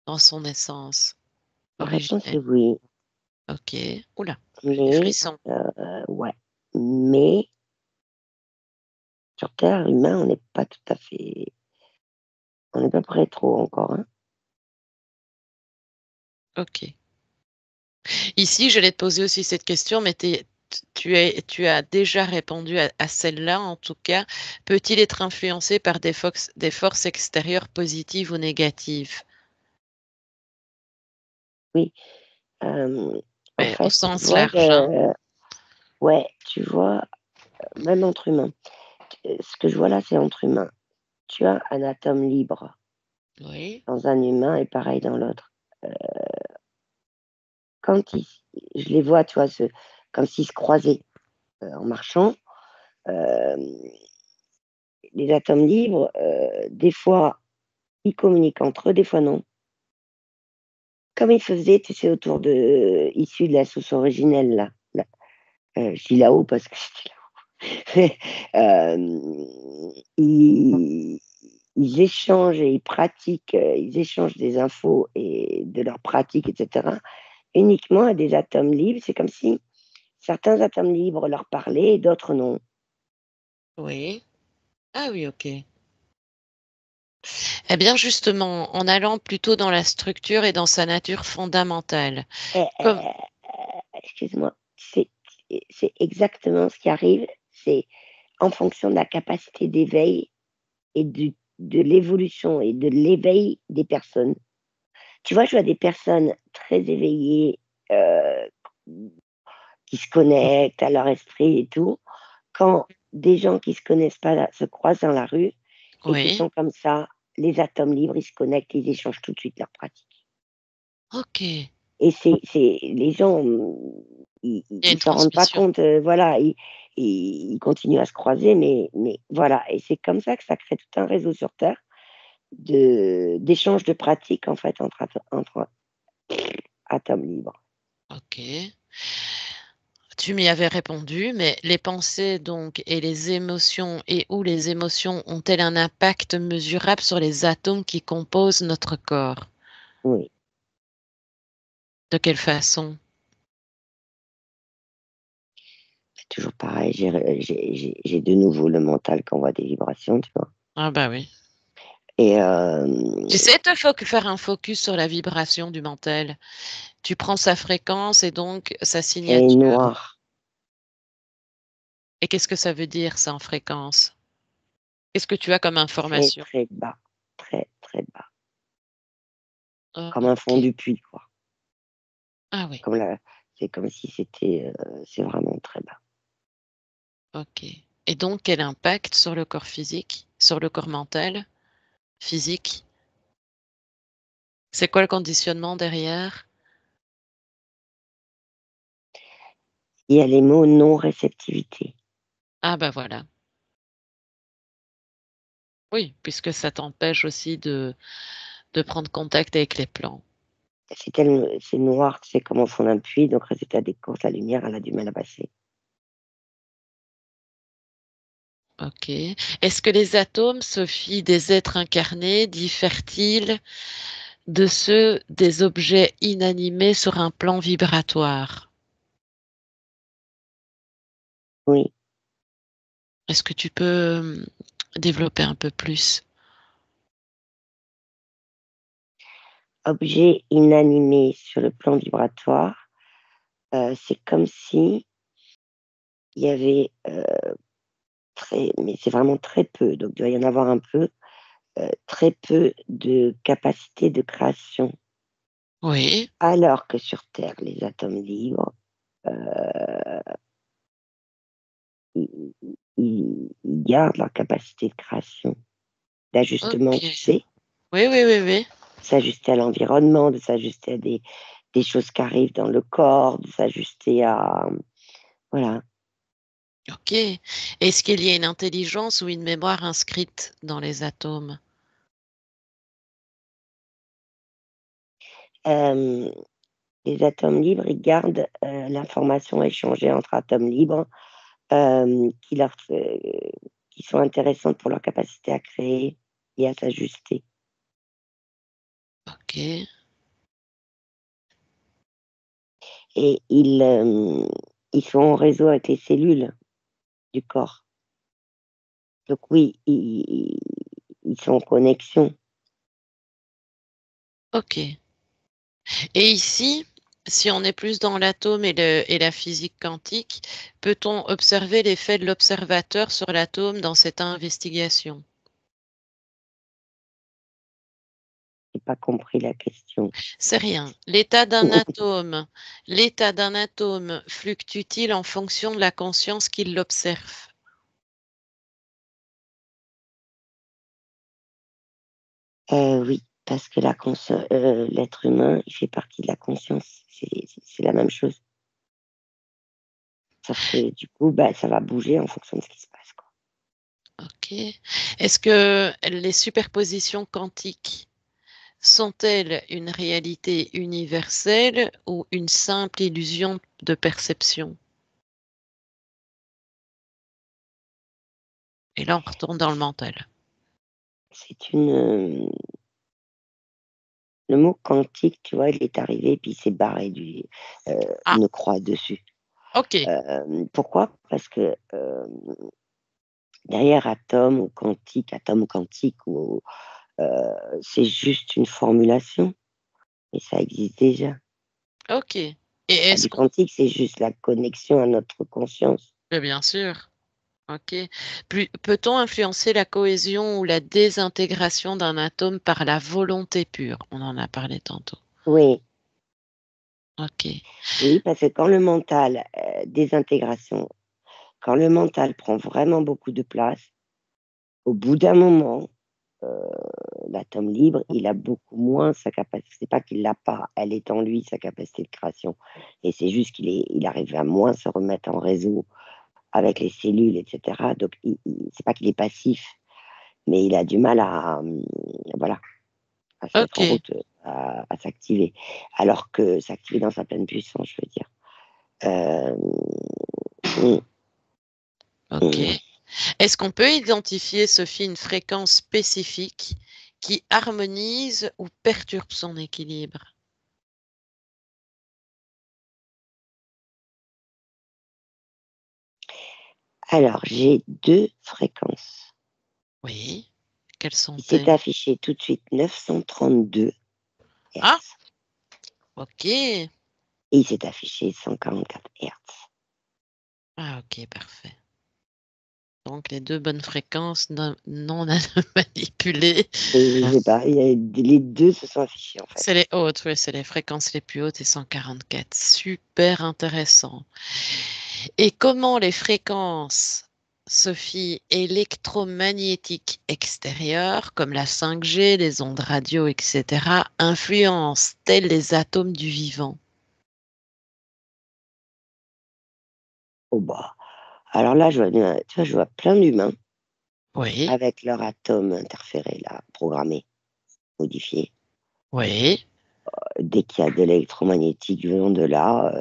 S1: dans son essence
S2: La réponse est
S1: originelle?
S2: oui,
S1: Ok. Oula, j'ai des
S2: mais
S1: frissons.
S2: ouais. Mais sur Terre, humain, on n'est pas tout à fait, on n'est pas prêt trop encore, hein.
S1: Ok. Ici, je vais te poser aussi cette question, mais tu as déjà répondu à celle-là, en tout cas. Peut-il être influencé par des forces extérieures positives ou négatives?
S2: Oui. Euh, en
S1: Mais au
S2: fait, tu
S1: sens
S2: vois,
S1: large, hein?
S2: ouais, tu vois, même entre humains. ce que je vois là, c'est entre humains. Tu as un atome libre
S1: Oui,
S2: dans un humain et pareil dans l'autre. Quand je les vois, tu vois, comme s'ils se croisaient en marchant, euh, les atomes libres, des fois, ils communiquent entre eux, des fois non. Comme ils faisaient, tu sais, issus de la source originelle, là. Je dis là-haut parce que c'était là-haut. Ils échangent et ils pratiquent, ils échangent des infos et de leurs pratiques, etc., uniquement à des atomes libres. C'est comme si certains atomes libres leur parlaient et d'autres non.
S1: oui. Ah oui, ok. Eh bien, justement, en allant plutôt dans la structure et dans sa nature fondamentale.
S2: Eh,
S1: Comme...
S2: excuse-moi, c'est exactement ce qui arrive. C'est en fonction de la capacité d'éveil et de l'évolution et de l'éveil des personnes. Tu vois, je vois des personnes très éveillées euh, qui se connectent à leur esprit et tout, quand des gens qui se connaissent pas se croisent dans la rue et ce
S1: Oui,
S2: sont comme ça, les atomes libres, ils se connectent, ils échangent tout de suite leurs pratiques.
S1: ok. Il
S2: Et les gens,
S1: y a
S2: ils
S1: une
S2: s'en rendent pas
S1: transmission.
S2: compte, voilà, ils continuent à se croiser, mais voilà, et c'est comme ça que ça crée tout un réseau sur Terre d'échange de pratiques en fait entre atomes libres.
S1: Ok. Tu m'y avais répondu, mais les pensées donc et les émotions et où les émotions ont-elles un impact mesurable sur les atomes qui composent notre corps?
S2: Oui,
S1: De quelle façon?
S2: c'est toujours pareil, j'ai de nouveau le mental qui envoie des vibrations, tu vois.
S1: Ah bah oui.
S2: Et
S1: J'essaie de faire un focus sur la vibration du mental. Tu prends sa fréquence et donc sa
S2: c'est
S1: signature.
S2: noir,
S1: Et qu'est-ce que ça veut dire, ça, en fréquence? Qu'est-ce que tu as comme
S2: très
S1: information?
S2: très bas, très très bas, comme un fond
S1: Ok.
S2: du puits, quoi.
S1: Ah oui.
S2: C'est comme si c'est vraiment très bas.
S1: Ok. Et donc, quel impact sur le corps physique, sur le corps mental, physique? C'est quoi le conditionnement derrière?
S2: Il y a les mots non-réceptivité.
S1: Ah bah voilà. Oui, puisque ça t'empêche aussi de prendre contact avec les plans.
S2: C'est noir, c'est comme au fond d'un puits, donc résultat des courses, la lumière, elle a du mal à passer.
S1: Ok. Est-ce que les atomes, Sophie, des êtres incarnés, diffèrent-ils de ceux des objets inanimés sur un plan vibratoire?
S2: Oui,
S1: Est-ce que tu peux développer un peu plus?
S2: objet inanimé sur le plan vibratoire, c'est comme si il y avait mais c'est vraiment très peu, donc il doit y en avoir un peu, très peu de capacité de création.
S1: Oui.
S2: Alors que sur Terre, les atomes libres, ils, ils gardent leur capacité de création, d'ajustement,
S1: Ok.
S2: tu sais,
S1: Oui, oui, oui, oui.
S2: s'ajuster à l'environnement, de s'ajuster à des choses qui arrivent dans le corps, de s'ajuster à... Voilà.
S1: Ok. Est-ce qu'il y a une intelligence ou une mémoire inscrite dans les atomes?
S2: Euh, les atomes libres, ils gardent l'information échangée entre atomes libres euh, qui, leur, euh, qui sont intéressantes pour leur capacité à créer et à s'ajuster.
S1: Ok.
S2: Et ils sont en réseau avec les cellules du corps. Donc oui, ils sont en connexion.
S1: Ok. Et ici, si on est plus dans l'atome et la physique quantique, peut-on observer l'effet de l'observateur sur l'atome dans cette investigation?
S2: J'ai pas compris la question.
S1: C'est rien. L'état d'un atome fluctue-t-il en fonction de la conscience qui l'observe?
S2: Oui, parce que l'être humain, il fait partie de la conscience. C'est la même chose. Sauf que du coup, ça va bouger en fonction de ce qui se passe, quoi.
S1: Ok. Est-ce que les superpositions quantiques sont-elles une réalité universelle ou une simple illusion de perception? Et là, on retourne dans le mental.
S2: C'est le mot quantique, tu vois, il est arrivé puis il s'est barré
S1: Ah,
S2: une croix dessus.
S1: ok,
S2: Pourquoi? Parce que derrière atome ou quantique, c'est juste une formulation et ça existe déjà.
S1: ok. Et est-ce
S2: Du
S1: qu'on...
S2: quantique, c'est juste la connexion à notre conscience.
S1: Bien sûr. Ok. Peut-on influencer la cohésion ou la désintégration d'un atome par la volonté pure? On en a parlé tantôt.
S2: Oui,
S1: Ok.
S2: oui, parce que désintégration, quand le mental prend vraiment beaucoup de place, au bout d'un moment, euh, l'atome libre, il a beaucoup moins sa capacité. C'est pas qu'il l'a pas, elle est en lui, sa capacité de création. Et c'est juste il arrive à moins se remettre en réseau avec les cellules, etc. Donc, c'est pas qu'il est passif, mais il a du mal voilà, à se mettre en
S1: Ok.
S2: route, à s'activer. Alors que s'activer dans sa pleine puissance, je veux dire. Euh, mm,
S1: Ok.
S2: mm.
S1: Est-ce qu'on peut identifier, Sophie, une fréquence spécifique qui harmonise ou perturbe son équilibre?
S2: Alors, j'ai deux fréquences.
S1: Oui. Quelles
S2: Il s'est
S1: sont-elles?
S2: affiché tout de suite 932
S1: Ah,
S2: Hertz
S1: ok.
S2: et il s'est affiché 144 Hertz.
S1: Ah, ok, parfait. Donc, les deux bonnes fréquences non manipulées.
S2: Et je sais pas, les deux se sont affichés en fait.
S1: C'est les hautes, oui, c'est les fréquences les plus hautes et 144. Super intéressant. Et comment les fréquences, Sophie, électromagnétiques extérieures, comme la 5G, les ondes radio, etc., influencent-elles les atomes du vivant?
S2: Oh bah. Alors là, tu vois, je vois plein d'humains
S1: Oui,
S2: avec leur atome interféré, là, programmé, modifié.
S1: oui,
S2: Dès qu'il y a de l'électromagnétique venant de là,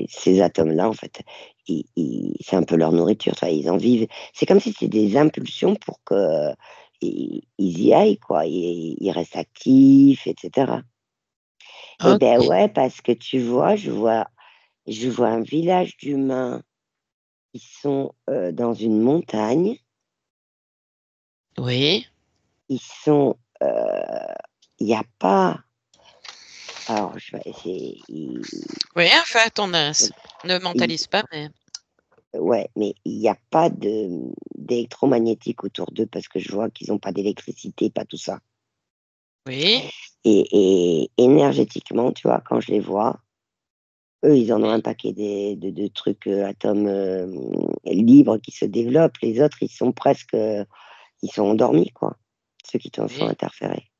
S2: ces atomes-là, en fait, c'est un peu leur nourriture. Tu vois, ils en vivent. C'est comme si c'était des impulsions pour que ils y aillent, quoi. Ils restent actifs, etc. Eh ben
S1: ok,
S2: ouais, parce que tu vois, je vois un village d'humains qui sont dans une montagne.
S1: oui.
S2: Ils sont, il n'y a pas. Alors, je vais essayer.
S1: Oui, enfin, ton âge. Ne mentalise pas, mais
S2: Ouais, mais il n'y a pas d'électromagnétique autour d'eux parce que je vois qu'ils n'ont pas d'électricité, pas tout ça.
S1: oui,
S2: Et énergétiquement, tu vois, quand je les vois, eux, ils en ont un
S1: oui,
S2: paquet de trucs atomes libres qui se développent. Les autres, ils sont endormis, quoi. Ceux qui t'en sont
S1: oui.
S2: interférés.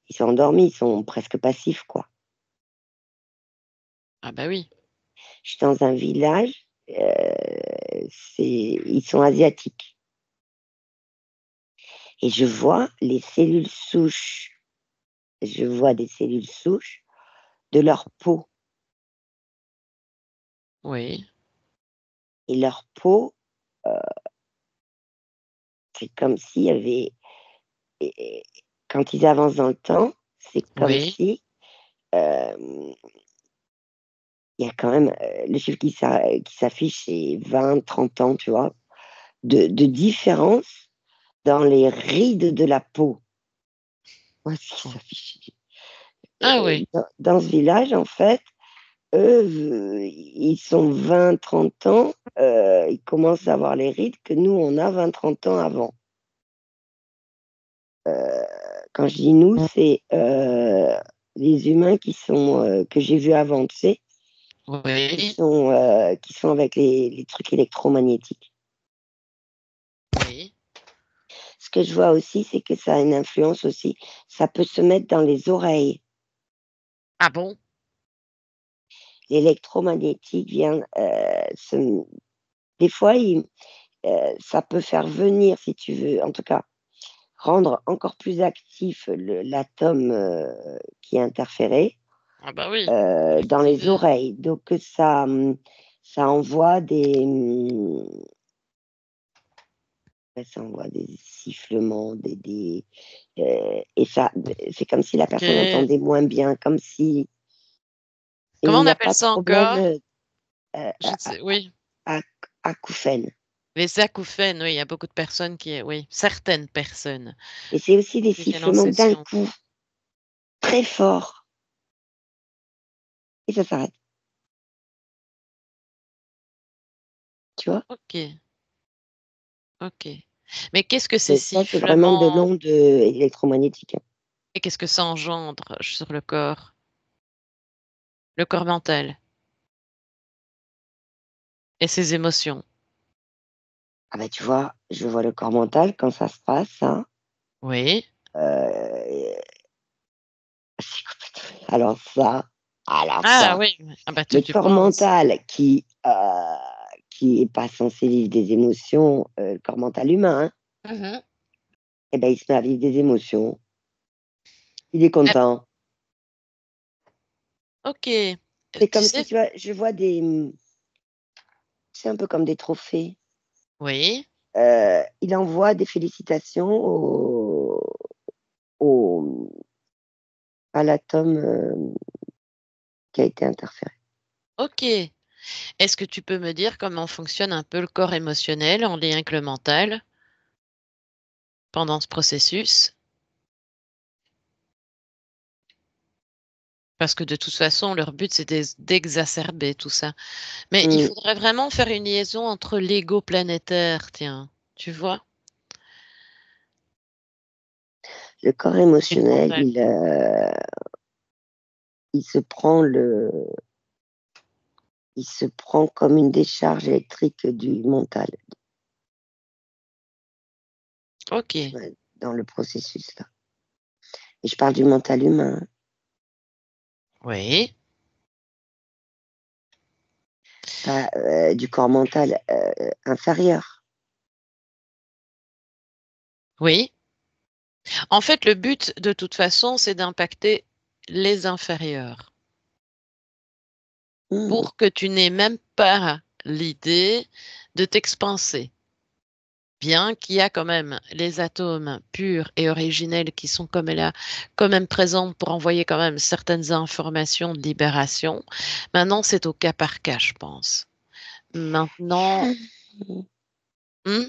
S2: Ils sont endormis, ils sont presque passifs, quoi.
S1: Ah bah oui,
S2: Je suis dans un village, ils sont asiatiques. Et je vois des cellules souches de leur peau.
S1: oui,
S2: Et leur peau, c'est comme s'il y avait, et quand ils avancent dans le temps, c'est comme
S1: oui,
S2: si euh, il y a quand même le chiffre qui s'affiche, c'est 20, 30 ans, tu vois, de différence dans les rides de la peau. Moi, ce qui s'affiche.
S1: ah oui,
S2: Dans ce village, en fait, eux, ils sont 20, 30 ans, ils commencent à avoir les rides que nous, on a 20, 30 ans avant. Quand je dis nous, c'est les humains que j'ai vus avant, tu sais,
S1: oui,
S2: qui sont avec les trucs électromagnétiques.
S1: oui.
S2: ce que je vois aussi, c'est que ça a une influence aussi. Ça peut se mettre dans les oreilles.
S1: Ah bon?
S2: L'électromagnétique vient des fois, ça peut faire venir, si tu veux, en tout cas, rendre encore plus actif l'atome qui est interféré
S1: Ah bah oui.
S2: dans les
S1: Activer.
S2: oreilles. Donc, ça envoie ça envoie des sifflements, et ça, c'est comme si la personne
S1: Ok.
S2: entendait moins bien, comme si, et
S1: Comment
S2: il
S1: on
S2: n'y a
S1: appelle
S2: pas de
S1: ça
S2: problème
S1: encore?
S2: euh,
S1: Je ne sais. Oui.
S2: à, acouphène.
S1: Les acouphènes, oui, il y a beaucoup de personnes qui, oui, certaines personnes
S2: Et c'est aussi des
S1: qui viennent en
S2: sifflements d'un
S1: session.
S2: coup, très forts, et ça s'arrête. Tu vois?
S1: Ok, ok. Mais qu'est-ce que ces
S2: Mais ça, c'est vraiment de
S1: sifflements
S2: l'onde électromagnétique, hein.
S1: et qu'est-ce que ça engendre sur le corps mental et ses émotions?
S2: Ah bah, tu vois, je vois le corps mental quand ça se passe, hein.
S1: Oui.
S2: Euh, alors ça,
S1: Ah oui. Ah bah
S2: le
S1: tu
S2: corps
S1: penses.
S2: mental qui est pas censé vivre des émotions, le corps mental humain, hein,
S1: Mhm.
S2: eh ben, il se met à vivre des émotions. Il est
S1: Ah,
S2: content.
S1: ok.
S2: C'est
S1: Tu
S2: comme si,
S1: sais,
S2: tu vois, je vois c'est un peu comme des trophées.
S1: oui.
S2: Il envoie des félicitations au, à l'atome qui a été interféré.
S1: Ok. Est-ce que tu peux me dire comment fonctionne un peu le corps émotionnel en lien avec le mental pendant ce processus? Parce que de toute façon, leur but, c'est d'exacerber tout ça. Mais il
S2: Mm.
S1: faudrait vraiment faire une liaison entre l'ego planétaire, tiens, tu vois,
S2: Le corps
S1: et le
S2: émotionnel,
S1: mental.
S2: il se prend il se prend comme une décharge électrique du mental,
S1: Ok.
S2: ouais, dans le processus là. Et je parle du mental humain, hein,
S1: Oui.
S2: pas du corps mental inférieur.
S1: Oui. En fait, le but, de toute façon, c'est d'impacter les inférieurs
S2: Mm.
S1: pour que tu n'aies même pas l'idée de t'expanser. Bien qu'il y a quand même les atomes purs et originels qui sont comme là, quand même présents pour envoyer quand même certaines informations de libération. Maintenant, c'est au cas par cas, je pense. Maintenant, hmm,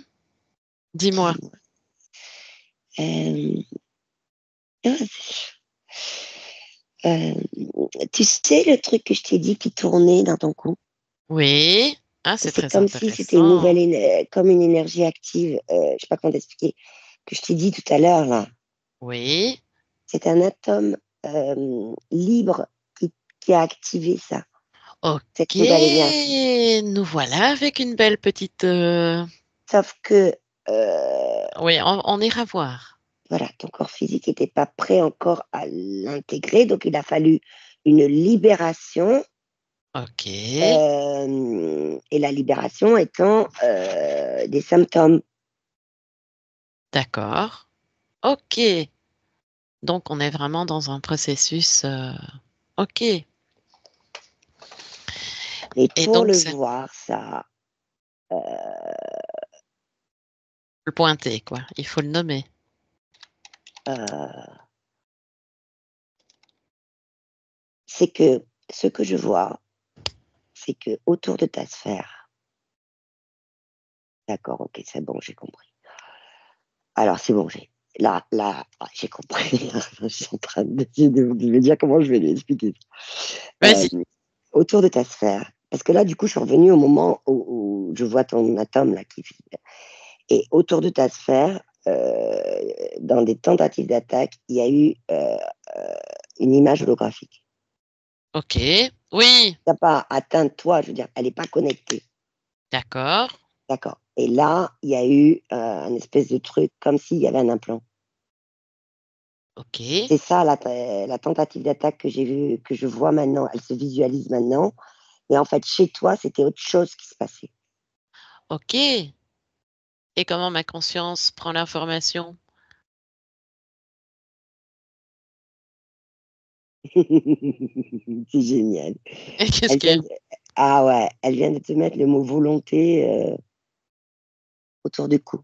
S1: dis-moi.
S2: Dis-moi. Euh, ah, euh, tu sais le truc que je t'ai dit qui tournait dans ton cou?
S1: Oui. Ah, c'est
S2: C'est
S1: très
S2: comme si c'était une
S1: intéressant.
S2: nouvelle, comme une énergie active. Je sais pas comment t'expliquer. Que je t'ai dit tout à l'heure là.
S1: Oui.
S2: C'est un atome libre qui a activé ça, cette
S1: Ok.
S2: nouvelle énergie.
S1: Nous voilà avec une belle petite.
S2: Sauf que, euh,
S1: Oui, on ira voir.
S2: voilà, ton corps physique n'était pas prêt encore à l'intégrer, donc il a fallu une libération,
S1: Ok.
S2: et la libération étant des symptômes.
S1: D'accord. Ok. Donc, on est vraiment dans un processus. Ok.
S2: Et
S1: Et
S2: pour
S1: donc,
S2: le
S1: c'est
S2: voir, ça, euh,
S1: le pointer, quoi. Il faut le nommer.
S2: euh, c'est que ce que je vois, c'est que autour de ta sphère, d'accord, ok, c'est bon, j'ai compris. Alors, c'est bon, j'ai compris. Je suis en train de me dire comment je vais lui expliquer. Euh,
S1: Vas-y.
S2: autour de ta sphère. Parce que là, du coup, je suis revenue au moment où je vois ton atome là qui file. Et autour de ta sphère, dans des tentatives d'attaque, il y a eu une image holographique.
S1: Ok. Oui.
S2: Ça n'a pas atteint toi, je veux dire, elle n'est pas connectée.
S1: D'accord.
S2: D'accord. Et là, il y a eu un espèce de truc comme s'il y avait un implant.
S1: Ok,
S2: C'est ça la tentative d'attaque que j'ai vue, que je vois maintenant. Elle se visualise maintenant. Mais en fait, chez toi, c'était autre chose qui se passait.
S1: ok. Et comment ma conscience prend l'information?
S2: C'est génial.
S1: Et qu'est-ce
S2: Elle
S1: que...
S2: vient de... Ah ouais, elle vient de te mettre le mot volonté autour du cou,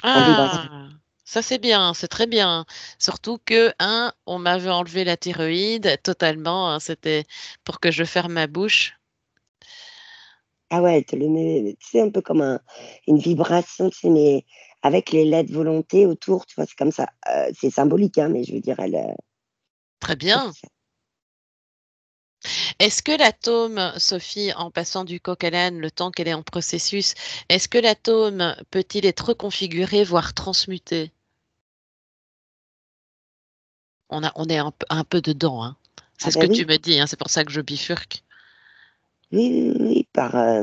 S2: en vibration.
S1: Ah, ça c'est bien, c'est très bien. Surtout que, on m'avait enlevé la thyroïde totalement, c'était pour que je ferme ma bouche.
S2: Ah ouais, elle te le met, tu sais, un peu comme une vibration, tu sais, mais avec les lettres volonté autour, tu vois, c'est comme ça. C'est symbolique, hein, mais je veux dire,
S1: Très
S2: ouais,
S1: bien. Est-ce que l'atome, Sophie, en passant du coq à l'âne, le temps qu'elle est en processus, est-ce que l'atome peut-il être reconfiguré, voire transmuté? On est un peu dedans, hein.
S2: ah
S1: C'est ce que
S2: ben
S1: tu
S2: oui,
S1: me dis, hein, c'est pour ça que je bifurque.
S2: oui, oui, oui, oui, par la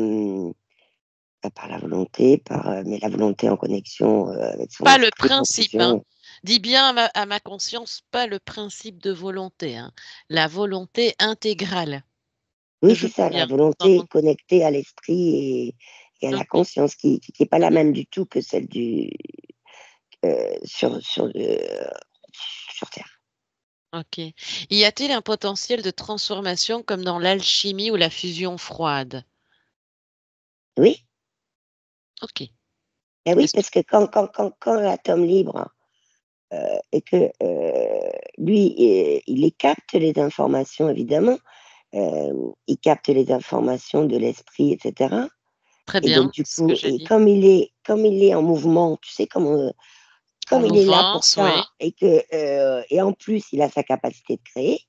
S2: volonté, mais la volonté en connexion avec son
S1: Pas le
S2: esprit en
S1: principe, hein.
S2: fusion.
S1: Dis bien à ma conscience, pas le principe de volonté, hein. La volonté intégrale,
S2: Oui,
S1: que je
S2: c'est
S1: veux
S2: ça, la
S1: bien
S2: volonté
S1: entendre.
S2: connectée à l'esprit et à la
S1: Ok.
S2: conscience qui n'est pas la
S1: Mhm.
S2: même du tout que celle euh, sur, sur, euh, sur Terre.
S1: Ok. Y a-t-il un potentiel de transformation comme dans l'alchimie ou la fusion froide?
S2: Oui,
S1: Ok.
S2: ben oui,
S1: Est-ce que...
S2: parce que quand l'atome libre et que lui, il les capte les informations, évidemment, il capte les informations de l'esprit, etc.
S1: Très
S2: Et donc,
S1: bien,
S2: du
S1: c'est ce que
S2: coup,
S1: j'ai
S2: et
S1: dit.
S2: comme il est en mouvement, tu sais,
S1: En
S2: comme il est là pour
S1: mouvance,
S2: ça,
S1: oui.
S2: et en plus, il a sa capacité de créer,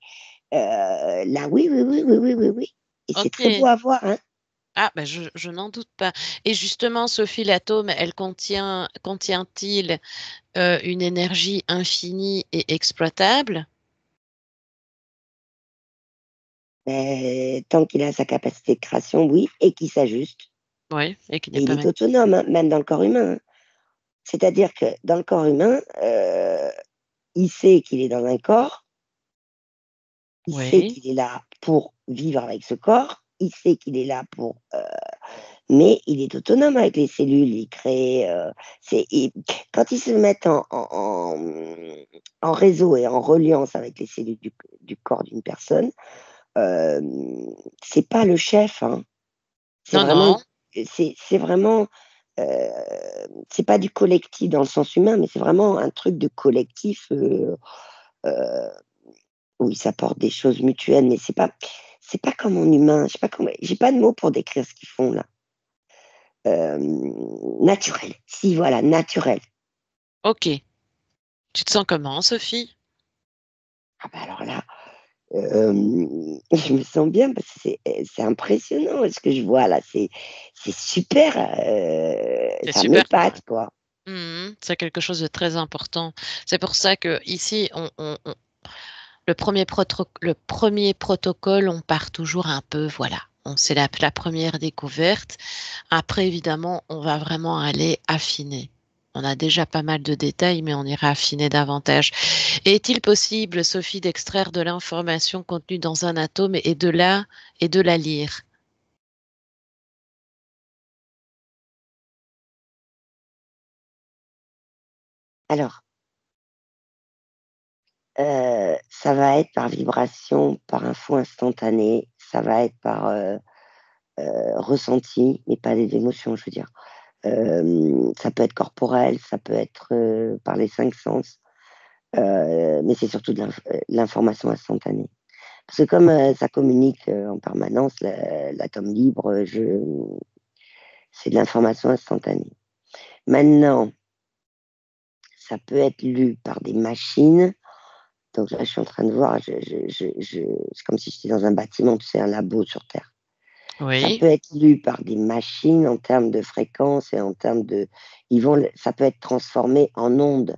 S2: là, oui, oui, oui, oui, oui, oui, oui. Et c'est très beau
S1: Ok.
S2: à voir, hein.
S1: Ah, ben je n'en doute pas. Et justement, Sophie, l'atome, contient-il une énergie infinie et exploitable?
S2: Tant qu'il a sa capacité de création, oui, et qu'il s'ajuste.
S1: Oui, et qui n'est
S2: Et il
S1: pas
S2: est
S1: mal.
S2: autonome, hein, même dans le corps humain, hein. C'est-à-dire que dans le corps humain, il sait qu'il est dans un corps, il sait
S1: Oui,
S2: qu'il est là pour vivre avec ce corps, il sait qu'il est là pour... mais il est autonome avec les cellules, il crée... quand ils se mettent en réseau et en reliance avec les cellules du corps d'une personne, euh, c'est pas le chef, hein. C'est
S1: non,
S2: vraiment,
S1: non,
S2: c'est vraiment, euh, c'est pas du collectif dans le sens humain, mais c'est vraiment un truc de collectif euh, où ils s'apportent des choses mutuelles, mais c'est pas comme en humain. Je sais pas comment, j'ai pas de mots pour décrire ce qu'ils font là. Euh, Naturel. Si voilà, naturel.
S1: ok. Tu te sens comment, Sophie?
S2: Ah bah alors là, je me sens bien parce que c'est impressionnant ce que je vois là. C'est super.
S1: C'est
S2: Ça
S1: super.
S2: m'épate quoi.
S1: C'est quelque chose de très important. C'est pour ça que ici, le premier protocole, on part toujours un peu, voilà. C'est la première découverte. Après, évidemment, on va vraiment aller affiner. On a déjà pas mal de détails, mais on ira affiner davantage. Est-il possible, Sophie, d'extraire de l'information contenue dans un atome et de la lire?
S2: Alors, ça va être par vibration, par info instantanée, ça va être par ressenti, mais pas des émotions, je veux dire. Ça peut être corporel, ça peut être par les cinq sens, mais c'est surtout de l'information instantanée. Parce que comme ça communique en permanence, l'atome libre, c'est de l'information instantanée. Maintenant, ça peut être lu par des machines. Donc là, je suis en train de voir, c'est comme si j'étais dans un bâtiment, tu sais, un labo sur Terre. Ça
S1: Oui,
S2: peut être lu par des machines en termes de fréquence et en termes de... ça peut être transformé en ondes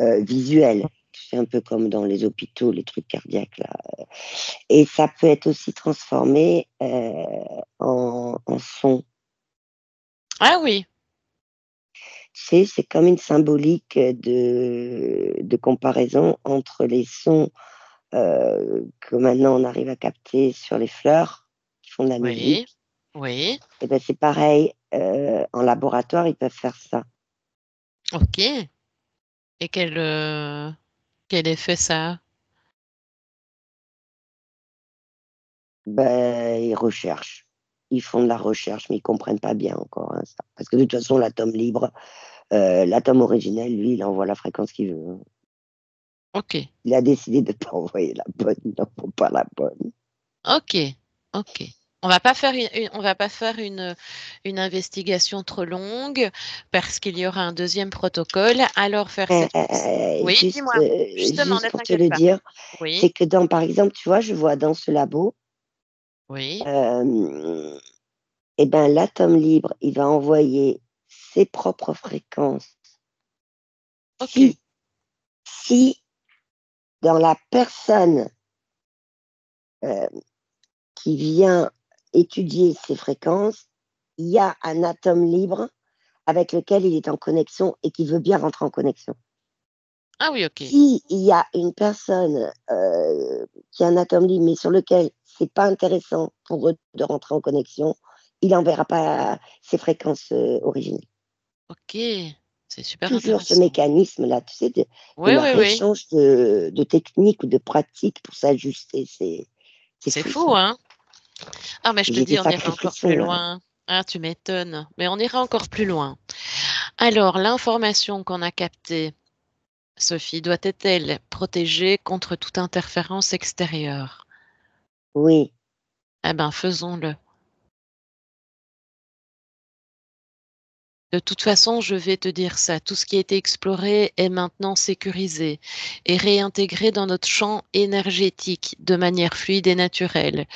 S2: visuelles. C'est un peu comme dans les hôpitaux, les trucs cardiaques, là. Et ça peut être aussi transformé en son.
S1: Ah oui,
S2: Tu sais, c'est comme une symbolique de comparaison entre les sons que maintenant on arrive à capter sur les fleurs qui font de la
S1: oui,
S2: musique.
S1: oui.
S2: Et ben c'est pareil, en laboratoire, ils peuvent faire ça.
S1: Ok. Et quel effet ça a?
S2: Ben, ils recherchent. Ils font de la recherche, mais ils comprennent pas bien encore, hein, ça. Parce que de toute façon, l'atome libre, l'atome originel, lui, il envoie la fréquence qu'il veut, hein.
S1: Ok,
S2: Il a décidé de ne pas envoyer la bonne, il n'envoie pas la bonne.
S1: ok, ok. On va pas faire on va pas faire une investigation trop longue parce qu'il y aura un deuxième protocole. Alors faire cette course. Oui, dis-moi. Justement,
S2: Juste
S1: ne
S2: pour te
S1: t'inquiète
S2: le
S1: pas.
S2: dire,
S1: Oui,
S2: c'est que par exemple, tu vois, je vois dans ce labo,
S1: oui.
S2: euh, eh ben, l'atome libre, il va envoyer ses propres fréquences.
S1: Ok,
S2: Si dans la personne euh, qui vient étudier ces fréquences, il y a un atome libre avec lequel il est en connexion et qui veut bien rentrer en connexion.
S1: ah oui, ok,
S2: S'il y a une personne qui a un atome libre, mais sur lequel c'est pas intéressant pour eux de rentrer en connexion, il n'enverra pas ses fréquences originelles.
S1: ok. C'est super
S2: Toujours ce
S1: intéressant.
S2: mécanisme-là, tu sais, de
S1: Oui, oui,
S2: leur
S1: oui.
S2: échange de techniques ou de pratiques pour s'ajuster. C'est
S1: C'est
S2: fou,
S1: fou,
S2: ça.
S1: hein? Ah, mais je te
S2: J'ai des
S1: dis, on ira
S2: sacrés
S1: encore plus
S2: frissons, là.
S1: loin. Ah, tu m'étonnes. Mais on ira encore plus loin. Alors, l'information qu'on a captée, Sophie, doit-elle protégée contre toute interférence extérieure?
S2: Oui,
S1: Eh bien, faisons-le. De toute façon, je vais te dire ça. Tout ce qui a été exploré est maintenant sécurisé et réintégré dans notre champ énergétique de manière fluide et naturelle.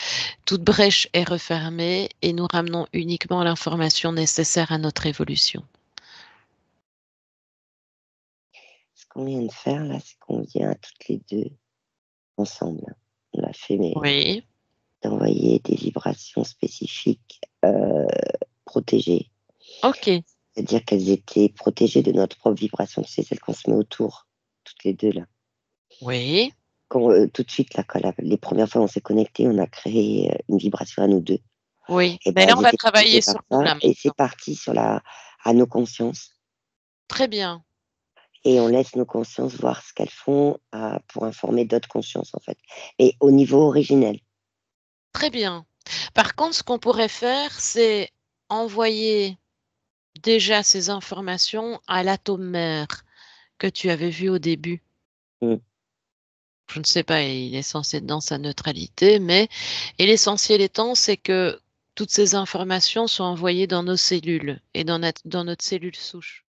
S1: Toute brèche est refermée et nous ramenons uniquement l'information nécessaire à notre évolution.
S2: ce qu'on vient de faire, là, c'est qu'on vient toutes les deux ensemble. On a fait, mais
S1: Oui,
S2: d'envoyer des vibrations spécifiques protégées.
S1: ok.
S2: C'est-à-dire qu'elles étaient protégées de notre propre vibration, tu sais, celle qu'on se met autour, toutes les deux, là.
S1: Oui,
S2: Quand, tout de suite, là, les premières fois on s'est connectés, on a créé une vibration à nous deux.
S1: oui.
S2: Et
S1: Mais
S2: ben,
S1: là, on
S2: elles
S1: va
S2: étaient
S1: travailler
S2: protégées par
S1: sur nous
S2: ça
S1: là
S2: et c'est
S1: maintenant.
S2: parti à nos consciences.
S1: Très bien,
S2: Et on laisse nos consciences voir ce qu'elles font pour informer d'autres consciences, en fait. Et au niveau originel.
S1: très bien. Par contre, ce qu'on pourrait faire, c'est envoyer déjà ces informations à l'atome mère que tu avais vu au début.
S2: Mm.
S1: Je ne sais pas, il est censé être dans sa neutralité, mais et l'essentiel étant, c'est que toutes ces informations sont envoyées dans nos cellules et dans notre cellule souche.